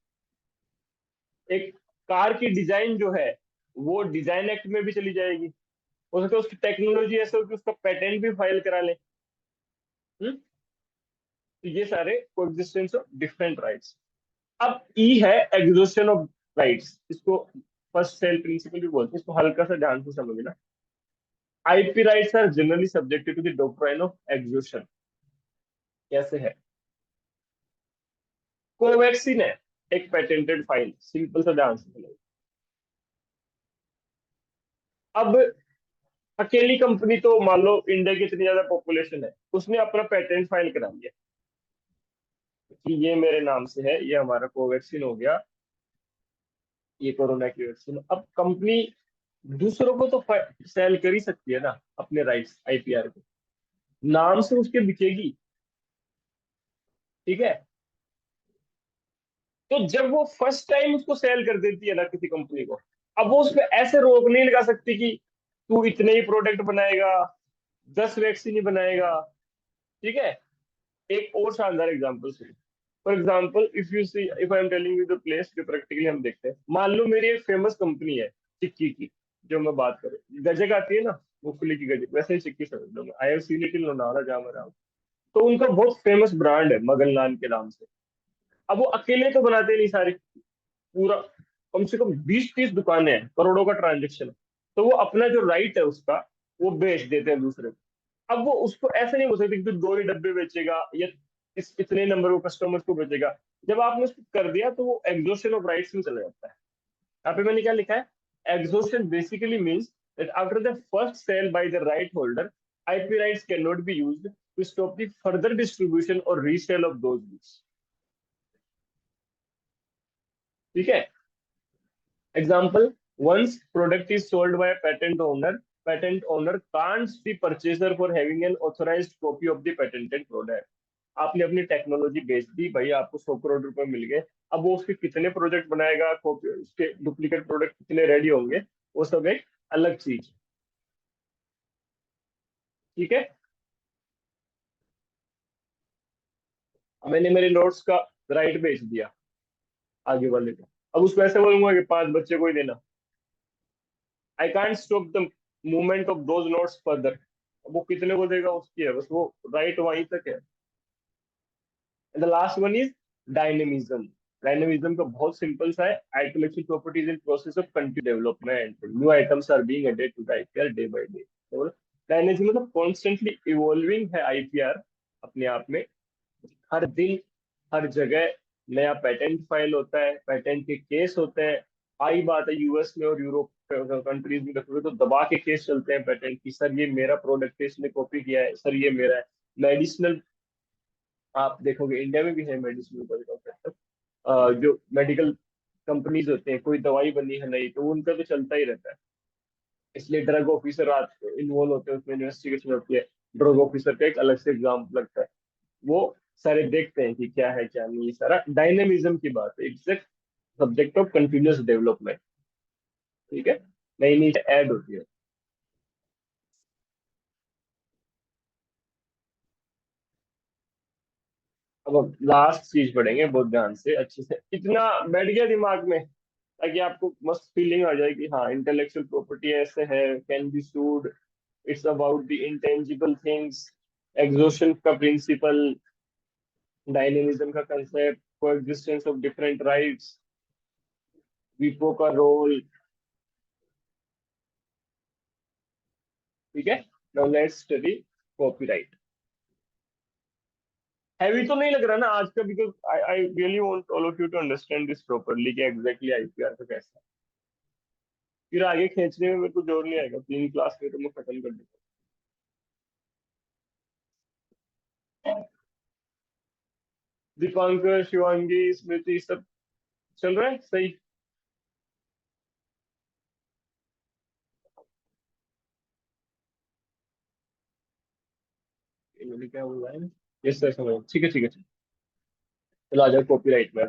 एक कार की डिजाइन जो है वो डिजाइन एक्ट में भी चली जाएगी, हो सकता है उसकी टेक्नोलॉजी ऐसे हो कि उसका पेटेंट भी फाइल करा ले। तो ये सारे कोएग्जिस्टेंस ऑफ डिफरेंट राइट्स। अब ई है एग्जॉस्शन ऑफ राइट्स, इसको फर्स्ट सेल प्रिंसिपल भी बोलते हैं, इसको हल्का सा ध्यान से समझना। IP rights are generally subjected to the doctrine of exhaustion. कैसे है? कोवैक्सीन है एक पेटेंटेड फाइल, सिंपल सा ध्यान से समझो। अब अकेली कंपनी तो मान लो इंडिया की इतनी ज्यादा पॉपुलेशन है, उसने अपना पेटेंट फाइल करा लिया कि ये मेरे नाम से है, ये हमारा कोवैक्सीन हो गया, ये कोरोना की वैक्सीन। अब कंपनी दूसरों को तो सेल कर ही सकती है ना अपने राइट्स आईपीआर के, नाम से उसके बिकेगी। ठीक है, तो जब वो फर्स्ट टाइम उसको सेल कर देती है ना किसी कंपनी को, अब वो उसमें ऐसे रोक नहीं लगा सकती कि तू इतने ही प्रोडक्ट बनाएगा, 10 वैक्सीन ही बनाएगा। ठीक है, एक और शानदार एग्जांपल सुनो। For example if you see, if I am telling you the place जो प्रैक्टिकली हम देखते हैं, मान लो मेरी एक फेमस कंपनी है चिक्की की, जो मैं बात करूँ, गजक आती है ना, मूंगफली की गजक, वैसे ही चिक्की समझ लो। I have seen it in Lonavala जहाँ मैं रहा हूँ। तो उनका बहुत फेमस ब्रांड है मगन नान के नाम से। अब वो अकेले तो बनाते नहीं सारे, पूरा कम से कम 20-30 दुकानें हैं, करोड़ों का ट्रांजेक्शन। तो वो अपना जो राइट है उसका वो बेच देते हैं दूसरे को। अब वो उसको ऐसे नहीं बोल सकते कि तू 2 ही डब्बे बेचेगा या इस इतने नंबर को कस्टमर्स को बेचेगा। जब आपने उसको कर दिया तो वो एग्जॉशन ऑफ राइट्स में चला जाता है। यहाँ पे मैंने क्या लिखा है, exhaustion basically means that after the first sale by the right holder, IP rights can not be used to stop the further distribution और रीसेल ऑफ दोज गुड्स। ठीक है, example, once product is sold by a patent owner can't the purchaser for having an authorized copy of the patented product। आपने अपनी technology बेच दी भाई, आपको 100 करोड़ रुपए मिल गए। अब वो उसके कितने प्रोजेक्ट बनाएगा, कॉपी उसके डुप्लीकेट प्रोडक्ट कितने रेडी होंगे, वो सब एक अलग चीज। ठीक है, मैंने मेरे नोट्स का राइट बेच दिया आगे वाले को, अब उसको ऐसे बोलूंगा कि 5 बच्चे को ही देना। I can't stop the movement of those notes further. वो कितने को देगा उसकी है, बस वो राइट वहीं तक है। The last one is dynamism. Dynamism का बहुत सिंपल सा है, intellectual property is in process of continue development, new items are being added to the IPR day by day. तो डायनेमिज्म मतलब कॉन्स्टेंटली इवॉल्विंग है आईपीआर अपने आप में, हर दिन हर जगह नया पेटेंट फाइल होता है, पेटेंट के केस होते हैं। आई बात है यूएस में और यूरोप कंट्रीज में देखोगे तो दबा के केस चलते हैं पेटेंट की, सर ये मेरा प्रोडक्ट है, इसने कॉपी किया है, सर ये मेरा है। मेडिसिनल, आप देखोगे इंडिया में भी है मेडिसिनल जो मेडिकल कंपनीज होते हैं, कोई दवाई बनी है नहीं तो उनका तो चलता ही रहता है। इसलिए ड्रग ऑफिसर इन्वॉल्व होते हैं उसमें, इन्वेस्टिगेशन होती है। ड्रग ऑफिसर का एक अलग से एग्जाम लगता है। वो सारे देखते हैं कि क्या है क्या नहीं, ये सारा डायनेमिज्म की बात है, exact subject of continuous development. ठीक है, नई नई ऐड होती है। अब हम लास्ट चीज पढ़ेंगे बहुत ध्यान से, अच्छे से, इतना बैठ गया दिमाग में ताकि आपको मस्त फीलिंग आ जाए कि हाँ इंटेलेक्चुअल प्रॉपर्टी ऐसे है, can be sued, it's about the intangible things, exhaustion का प्रिंसिपल, डायनेमिज्म का concept, coexistence of different rights, वीपो का रोल। ठीक है, now let's study copyright. Heavy तो नहीं लग रहा ना आज का, because I I really want all of you to understand this properly कि एग्जैक्टली आईपीआर का कैसा है। फिर आगे खींचने में मेरे को जोर नहीं आएगा, 3 क्लास में तो मैं खत्म कर दूंगा। दीपांकर, शिवांगी, स्मृति, सब चल रहा है सही? इन्होंने क्या बोला है? यस सर, समझ, ठीक है ठीक है ठीक है। चलो आ जाओ कॉपीराइट में।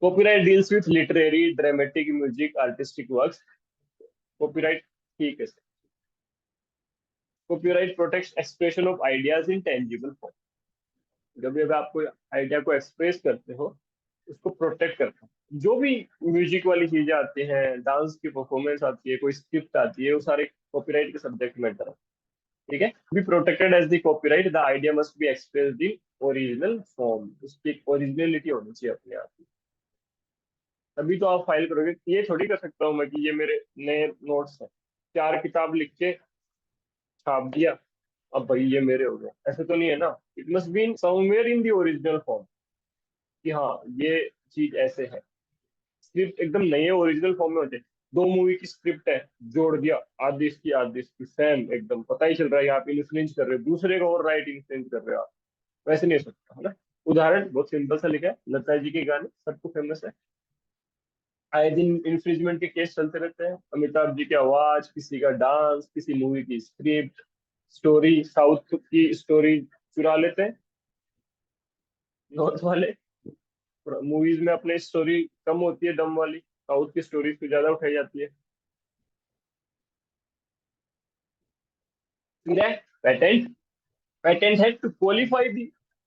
Copyright deals with literary, dramatic, music, artistic works. Copyright, ठीक है। Copyright protects expression of ideas in tangible form. जब भी आप कोई आइडिया को एक्सप्रेस करते हो, उसको प्रोटेक्ट करता है। जो भी म्यूजिक वाली चीजें आती हैं, डांस की परफॉर्मेंस आती है, कोई स्क्रिप्ट आती है, वो सारे कॉपीराइट के सब्जेक्ट मैटर है। ठीक है, be protected as the copyright, the idea must be expressed in original form. उसकी ओरिजिनलिटी होनी चाहिए अपने आप की, तभी तो आप फाइल करोगे। ये थोड़ी कर सकता हूँ मैं कि ये मेरे नए नोट्स हैं, 4 किताब लिख के छाप दिया, अब भाई ये मेरे हो गए, ऐसे तो नहीं है ना। It must be in somewhere in the original form कि हाँ ये चीज ऐसे है। स्क्रिप्ट एकदम नए ओरिजिनल फॉर्म में होते हैं। 2 मूवी की स्क्रिप्ट है, जोड़ दिया, आधी इसकी आधी इसकी सेम, एकदम पता ही चल रहा है आप इन्फ्लुएंस कर रहे हो दूसरे को, और राइट इन्फ्लुएंस कर रहे हो आप। वैसे नहीं हो सकता है ना। उदाहरण बहुत सिंपल सा लिखा है, लता जी के गाने सबको फेमस है, आए दिन इन्फ्रिजमेंट के केस चलते रहते हैं। अमिताभ जी की आवाज, किसी का डांस, किसी मूवी की स्क्रिप्ट, स्टोरी, साउथ की स्टोरी चुरा लेते हैं नॉर्थ वाले। मूवीज में अपने स्टोरी कम होती है दम वाली, साउथ की स्टोरी से ज्यादा उठाई जाती है। फिर है पेटेंट। पेटेंट है to qualify the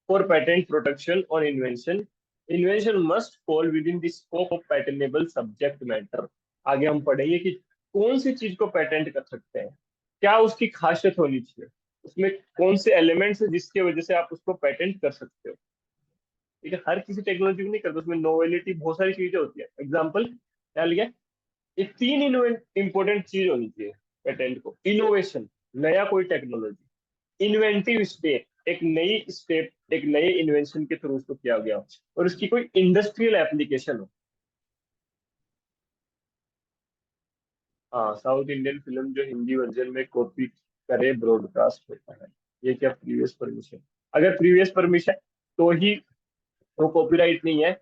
for patent protection और invention, invention must fall within the scope of patentable subject matter. आगे हम पढ़ेंगे कि कौन सी चीज को पेटेंट कर सकते हैं, क्या उसकी खासियत होनी चाहिए, उसमें कौन से एलिमेंट्स है जिसकी वजह से आप उसको पेटेंट कर सकते हो। ठीक है, हर किसी टेक्नोलॉजी को नहीं करते, उसमें नोवेलिटी बहुत सारी चीजें होती है। एग्जाम्पल क्या लिया, ये 3 इंपॉर्टेंट चीज होनी चाहिए पेटेंट को। इनोवेशन, नया कोई टेक्नोलॉजी। इन्वेंटिव स्टेप, एक नए इन्वेंशन के थ्रू उसको किया गया हो, और उसकी कोई इंडस्ट्रियल एप्लीकेशन हो। हाँ, साउथ इंडियन फिल्म जो हिंदी वर्जन में कॉपी करे ब्रॉडकास्ट होता है, ये क्या प्रीवियस परमिशन? अगर प्रीवियस परमिशन तो ही वो कॉपीराइट नहीं है,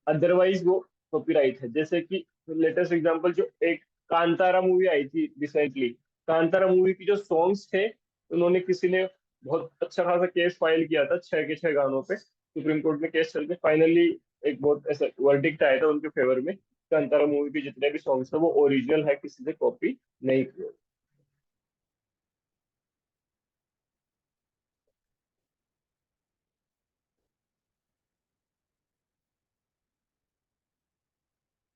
अदरवाइज वो कॉपीराइट है। जैसे कि लेटेस्ट एग्जांपल, जो एक कांतारा मूवी आई थी रिसेंटली, कांतारा मूवी की जो सॉन्ग्स थे, उन्होंने किसी ने बहुत अच्छा खासा केस फाइल किया था, 6 के 6 गानों पे सुप्रीम कोर्ट में केस चल के फाइनली एक बहुत ऐसा वर्डिक्ट आया था उनके फेवर में, कांतारा मूवी के जितने भी सॉन्ग्स है वो ओरिजिनल है, किसी से कॉपी नहीं किए।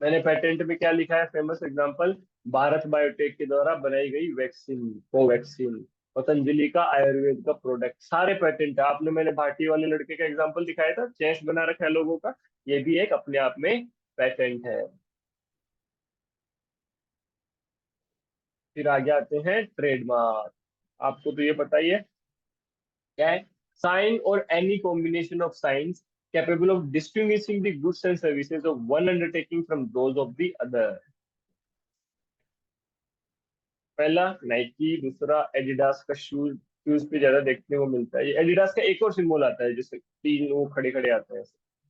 मैंने पेटेंट में क्या लिखा है, फेमस एग्जांपल, भारत बायोटेक के द्वारा बनाई गई वैक्सीन, कोवैक्सीन, पतंजलि का आयुर्वेद का प्रोडक्ट, सारे पेटेंट है। आपने, मैंने भाटी वाले लड़के का एग्जांपल दिखाया था, चेस्ट बना रखा है लोगों का, ये भी एक अपने आप में पेटेंट है। फिर आगे आते हैं ट्रेडमार्क। आपको तो ये पता ही है क्या है, साइन और any combination of science capable of distinguishing the goods and services of one undertaking from those of the other. पहला नाइकी, दूसरा एडिडास का शूज, शूज पे ज्यादा देखने को मिलता है। ये एडिडास का एक और सिंबल आता है, जैसे तीन वो खड़े खड़े आते हैं,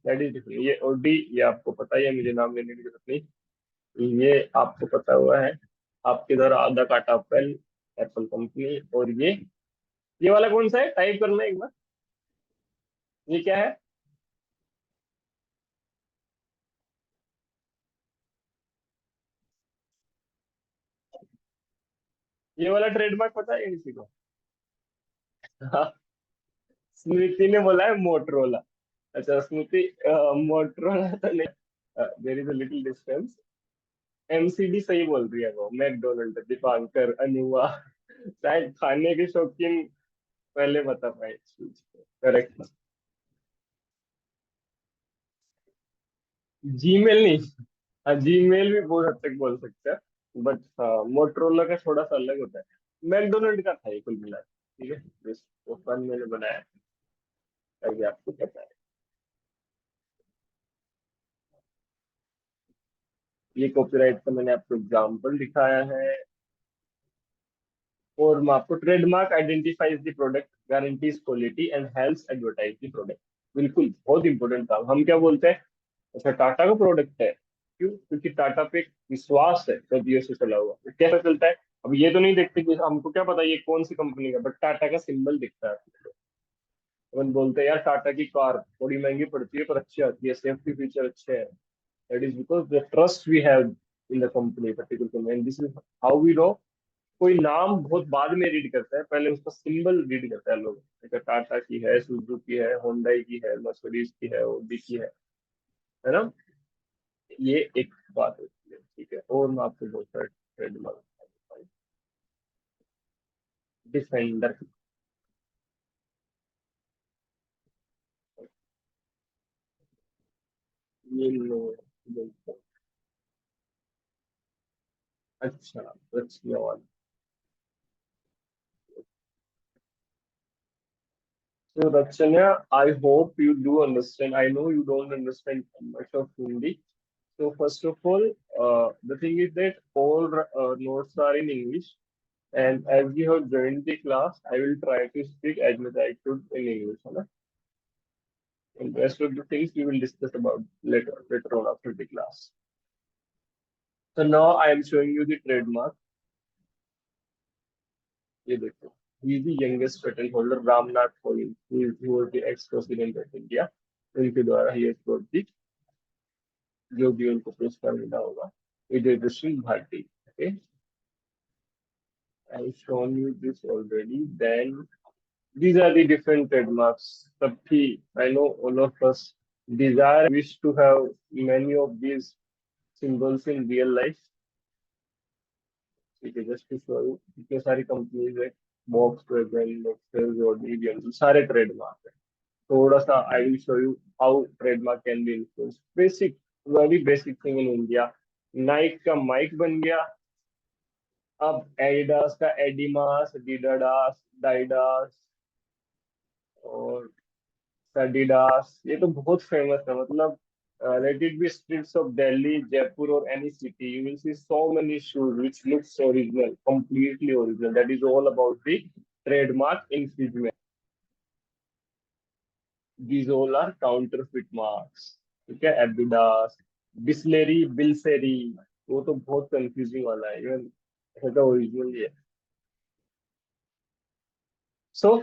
दैट इज डिफरेंट। ये ओडी, ये आपको पता ही है, मुझे नाम लेने की जरूरत नहीं, ये आपको पता हुआ है। आपके द्वारा आधा काटा एप्पल, एप्पल कंपनी। और ये वाला कौन सा है, टाइप करना एक बार, ये क्या है? ये वाला ट्रेडमार्क पता है किसी को? हाँ, स्मृति ने बोला है मोटरोला। अच्छा स्मृति, मोटरोला तो नहीं, there is a little distance. MCD सही बोल रही है वो, मैकडोनल्ड, दीपांकर, अनुआ, शायद खाने के शौकीन पहले बता पाए इस चीज को। करेक्ट। जीमेल नहीं, हाँ जीमेल भी बहुत हद तक बोल सकते हैं, बट हाँ मोटरोला का थोड़ा सा अलग होता है। मैकडोनल्ड का था ये कुल मिला के, ठीक है, बस वो फन मैंने बनाया ताकि आपको पता है। ये कॉपीराइट का मैंने आपको एग्जाम्पल दिखाया है। और मैं आपको, trademark identifies the product, guarantees quality and helps advertise the product. बिल्कुल बहुत इंपॉर्टेंट काम। हम क्या बोलते हैं, अच्छा टाटा का प्रोडक्ट है, क्यों? क्योंकि टाटा पे एक विश्वास है सदियों से चला हुआ। तो कैसे चलता है, अब ये तो नहीं देखते कि हमको क्या पता ये कौन सी कंपनी का, बट टाटा का सिंबल दिखता है। अपन बोलते हैं यार टाटा की कार थोड़ी महंगी पड़ती है पर अच्छी आती है, सेफ्टी फीचर अच्छे हैं। That is because the trust we have in the company, particular company, and this is how we know. कोई नाम बहुत बाद में रीड करता है, पहले उसका सिंबल रीड करता है लोग। जैसे टाटा की है, सुजुकी है, होंडाई की है, मर्सिडीज की है, ओडी की है ना? ये एक बात होती है, ठीक है। और मैं आपको बहुत सारे ट्रेडमार्क, डिफेंडर, ये लो, बिल्कुल। अच्छा, रचिया वाला। So Rachana, I hope you do understand. I know you don't understand much of Hindi. So first of all, the thing is that all notes are in English, and as you have joined the class, I will try to speak as much I could in English. है ना? And rest of the things we will discuss about later on after the class. So now I am showing you the trademark. ये देखो, he is the youngest patent holder, Ramnath Kovind, who was the ex-president of India. उनके द्वारा he has got the, जो भी उनको पुरस्कार मिला होगा, Vijay Singh Bharati. Okay, I shown you this already. Then these are the different trademarks. Sabhi, I know all of us desire, wish to have many of these symbols in real life. ठीक है, just to show you कितने सारी companies है, box wagon, nexus और DBM, सारे trademark है। थोड़ा सा I will show you how trademark can be influence. Basic, very basic thing in India, Naik का माइक बन गया। अब एडिडास का एडिमास, डिडाडास, डाइडास और एडिडास, ये तो बहुत फेमस है। मतलब let it be streets of Delhi, Jaipur or any city, you will see so many shoes which looks original, completely original. That is all about the trademark infringement. These all are counterfeit marks. ठीक है, Adidas, Bisleri, बिल्सेरी, वो तो बहुत confusing वाला है, even ऐसा तो original ही है। So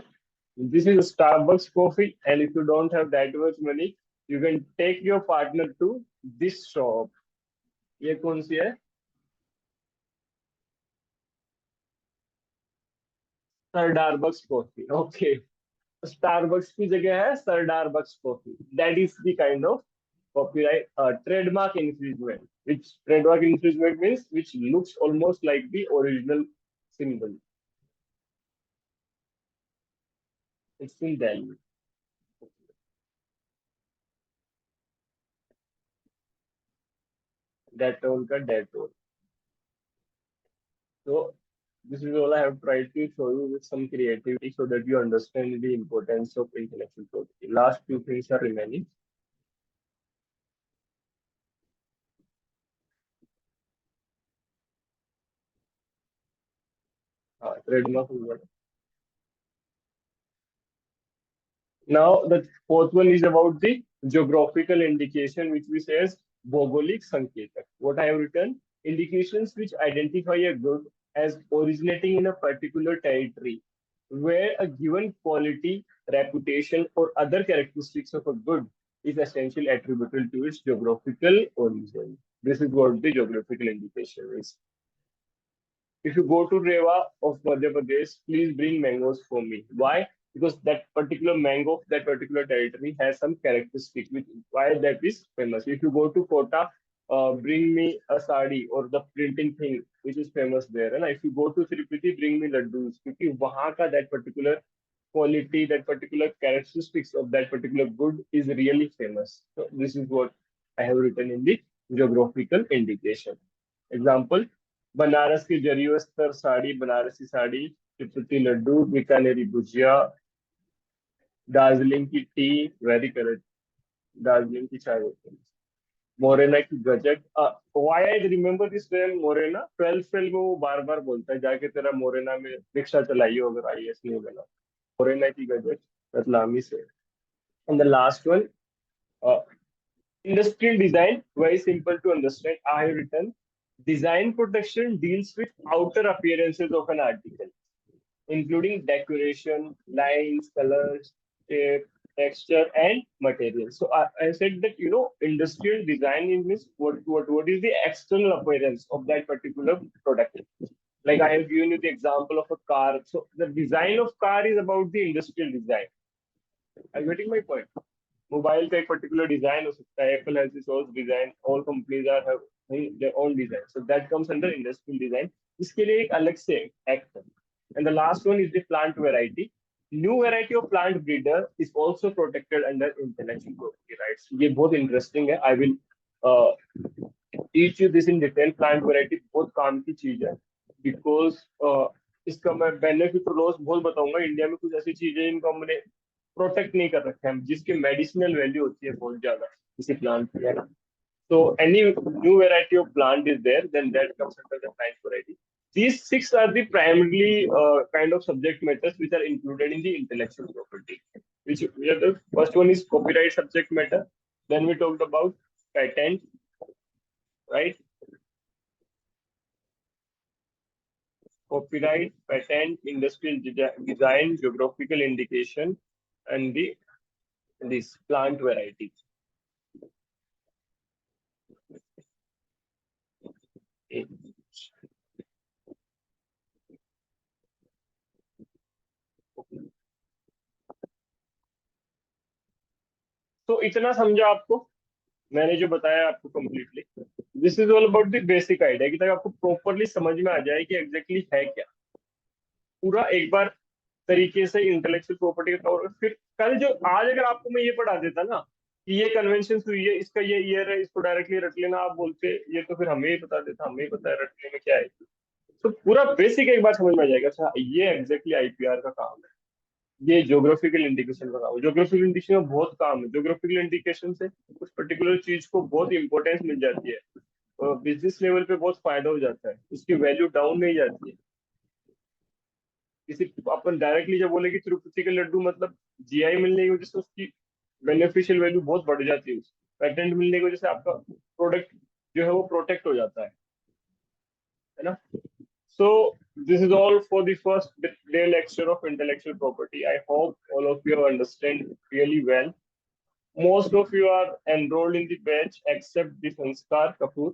this is Starbucks coffee, and if you don't have that much money, you can take your partner to this shop. ये कौन सी है? Starbucks coffee. Okay. Starbucks की जगह है Starbucks coffee. That is the kind of copyright, trademark infringement. Which trademark infringement means which looks almost like the original symbol. It's in Delhi. Dettol का Dettol. So this is all I have tried to show you with some creativity so that you understand the importance of intellectual property. Last few things are remaining. Red mark is what? Now, the fourth one is about the geographical indication, which we says Bhogolik Sanketak. What I have written, indications which identify a good as originating in a particular territory, where a given quality, reputation, or other characteristics of a good is essentially attributable to its geographical origin. This is what the geographical indication is. If you go to Rewa of Madhya Pradesh, please bring mangoes for me. Why? Because that particular mango of that particular territory has some characteristic, which why that is famous. If you go to Kota, bring me a sari or the printing thing which is famous there. And if you go to Tirupati, bring me laddus. Because वहाँ का that particular quality, that particular characteristics of that particular good is really famous. So this is what I have written in the geographical indication. Example, Banaras की जरी अस्तर साड़ी, बनारसी साड़ी, तिरुपति लड्डू, बीकानेरी भुजिया, दार्जिलिंग की T, very correct, Darjeeling की चाय होती है, मोरेना की gajak. Why I remember this name Morena, 12th fail में वो बार बार बोलता है जाके तेरा मोरेना में रिक्शा चलाइयो अगर आईएएस नहीं बना. मोरेना की गजक रतलामी से. And the last one, industrial design, very simple to understand. I have written design protection deals with outer appearances of an article, including decoration, lines, colors, shape, texture, and material. So I said that industrial design in this what is the external appearance of that particular product. Like I have given you the example of a car. So the design of car is about the industrial design. Are you getting my point? Mobile का एक particular design हो सकता है. Apple has its own design, all companies are have their own design, so that comes under industrial design. इसके लिए एक अलग से एक्ट है. And the last one is the plant variety. New variety of plant breeder is also protected under intellectual property rights. ये बहुत interesting है. I will teach you this in detail. Plant variety बहुत काम की चीज है, because इसका मैं बेनिफिट और लॉस बहुत बताऊंगा. इंडिया में कुछ ऐसी चीजें इनको हमने प्रोटेक्ट नहीं कर रखे हैं जिसकी मेडिसिनल वैल्यू होती है बहुत ज्यादा किसी प्लांट की, है ना. So any new variety of plant is there, then that comes under the plant variety. These six are the primarily kind of subject matters which are included in the intellectual property. Which the first one is copyright subject matter. Then we talked about patent, right? Copyright, patent, industrial design, geographical indication, and this plant variety. तो इतना समझा आपको मैंने जो बताया आपको completely. This is all about the basic idea कि तक आपको प्रॉपरली समझ में आ जाए कि एग्जैक्टली है क्या. पूरा एक बार तरीके से इंटेलेक्चुअल प्रॉपर्टी का कवर. फिर कल जो आज अगर आपको मैं ये पढ़ा देता ना कि ये कन्वेंशन हुई है, इसका ये ईयर है, इसको डायरेक्टली रट लेना, आप बोलते ये तो फिर हमें ही बता देता, हमें ही पता है रटने में क्या है. तो पूरा बेसिक एक बार समझ में आ जाएगा. अच्छा ये एग्जैक्टली आईपीआर का काम है, ये ज्योग्राफिकल इंडिकेशन का काम है. ज्योग्राफिकल इंडिकेशन में बहुत काम है. ज्योग्राफिकल इंडिकेशन से उस पर्टिकुलर चीज को बहुत इंपॉर्टेंस मिल जाती है, बिजनेस लेवल पे बहुत फायदा हो जाता है, उसकी वैल्यू डाउन नहीं जाती है. किसी अपन डायरेक्टली जब बोले कि तिरुपति के लड्डू मतलब जीआई मिलने की वजह से उसकी बेनिफिशियल वैल्यू बहुत बढ़ जाती है. पेटेंट मिलने की वजह से आपका प्रोडक्ट जो है वो प्रोटेक्ट हो जाता है ना. So this is all for the first day lecture of intellectual property. I hope all of you understand really well. Most of you are enrolled in the batch except the Sanskar Kapoor.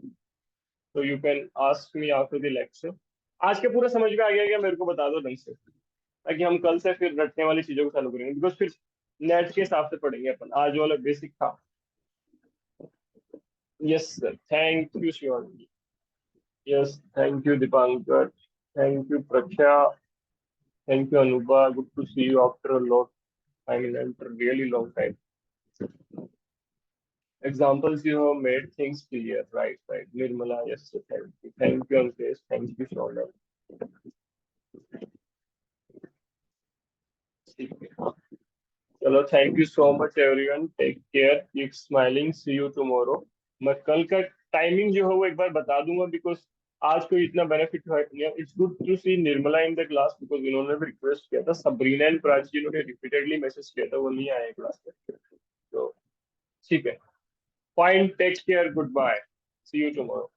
So you can ask me after the lecture. आज के पूरा समझ में आ गया क्या मेरे को बता दो ढंग से, ताकि हम कल से फिर रटने वाली चीजों को चालू करेंगे. बिकॉज फिर नेट के हिसाब से पढ़ेंगे अपन. आज वाला बेसिक था. Yes sir, thank you Shivangi. Yes, thank you Dipankar. Thank you, Prakhya. Thank you, Anuba. Good to see you after a lot. I mean, after a really long time. Examples you have made things clear. Right, right. Nirmala, yes, sir, thank you. Thank you, Ankesh. Thank you, Shona. चलो, thank you so much, everyone. Take care. Keep smiling. See you tomorrow. मैं कल का timing जो है वो एक बार बता दूंगा, बिकॉज आज कोई इतना बेनिफिट है। It's good to see Nirmala in the class because इन्होंने भी रिक्वेस्ट किया था। सबरीना एंड प्राची ने रिपीटेडली मैसेज किया था, वो नहीं आए क्लास में। तो ठीक है, fine, take care, goodbye, see you tomorrow.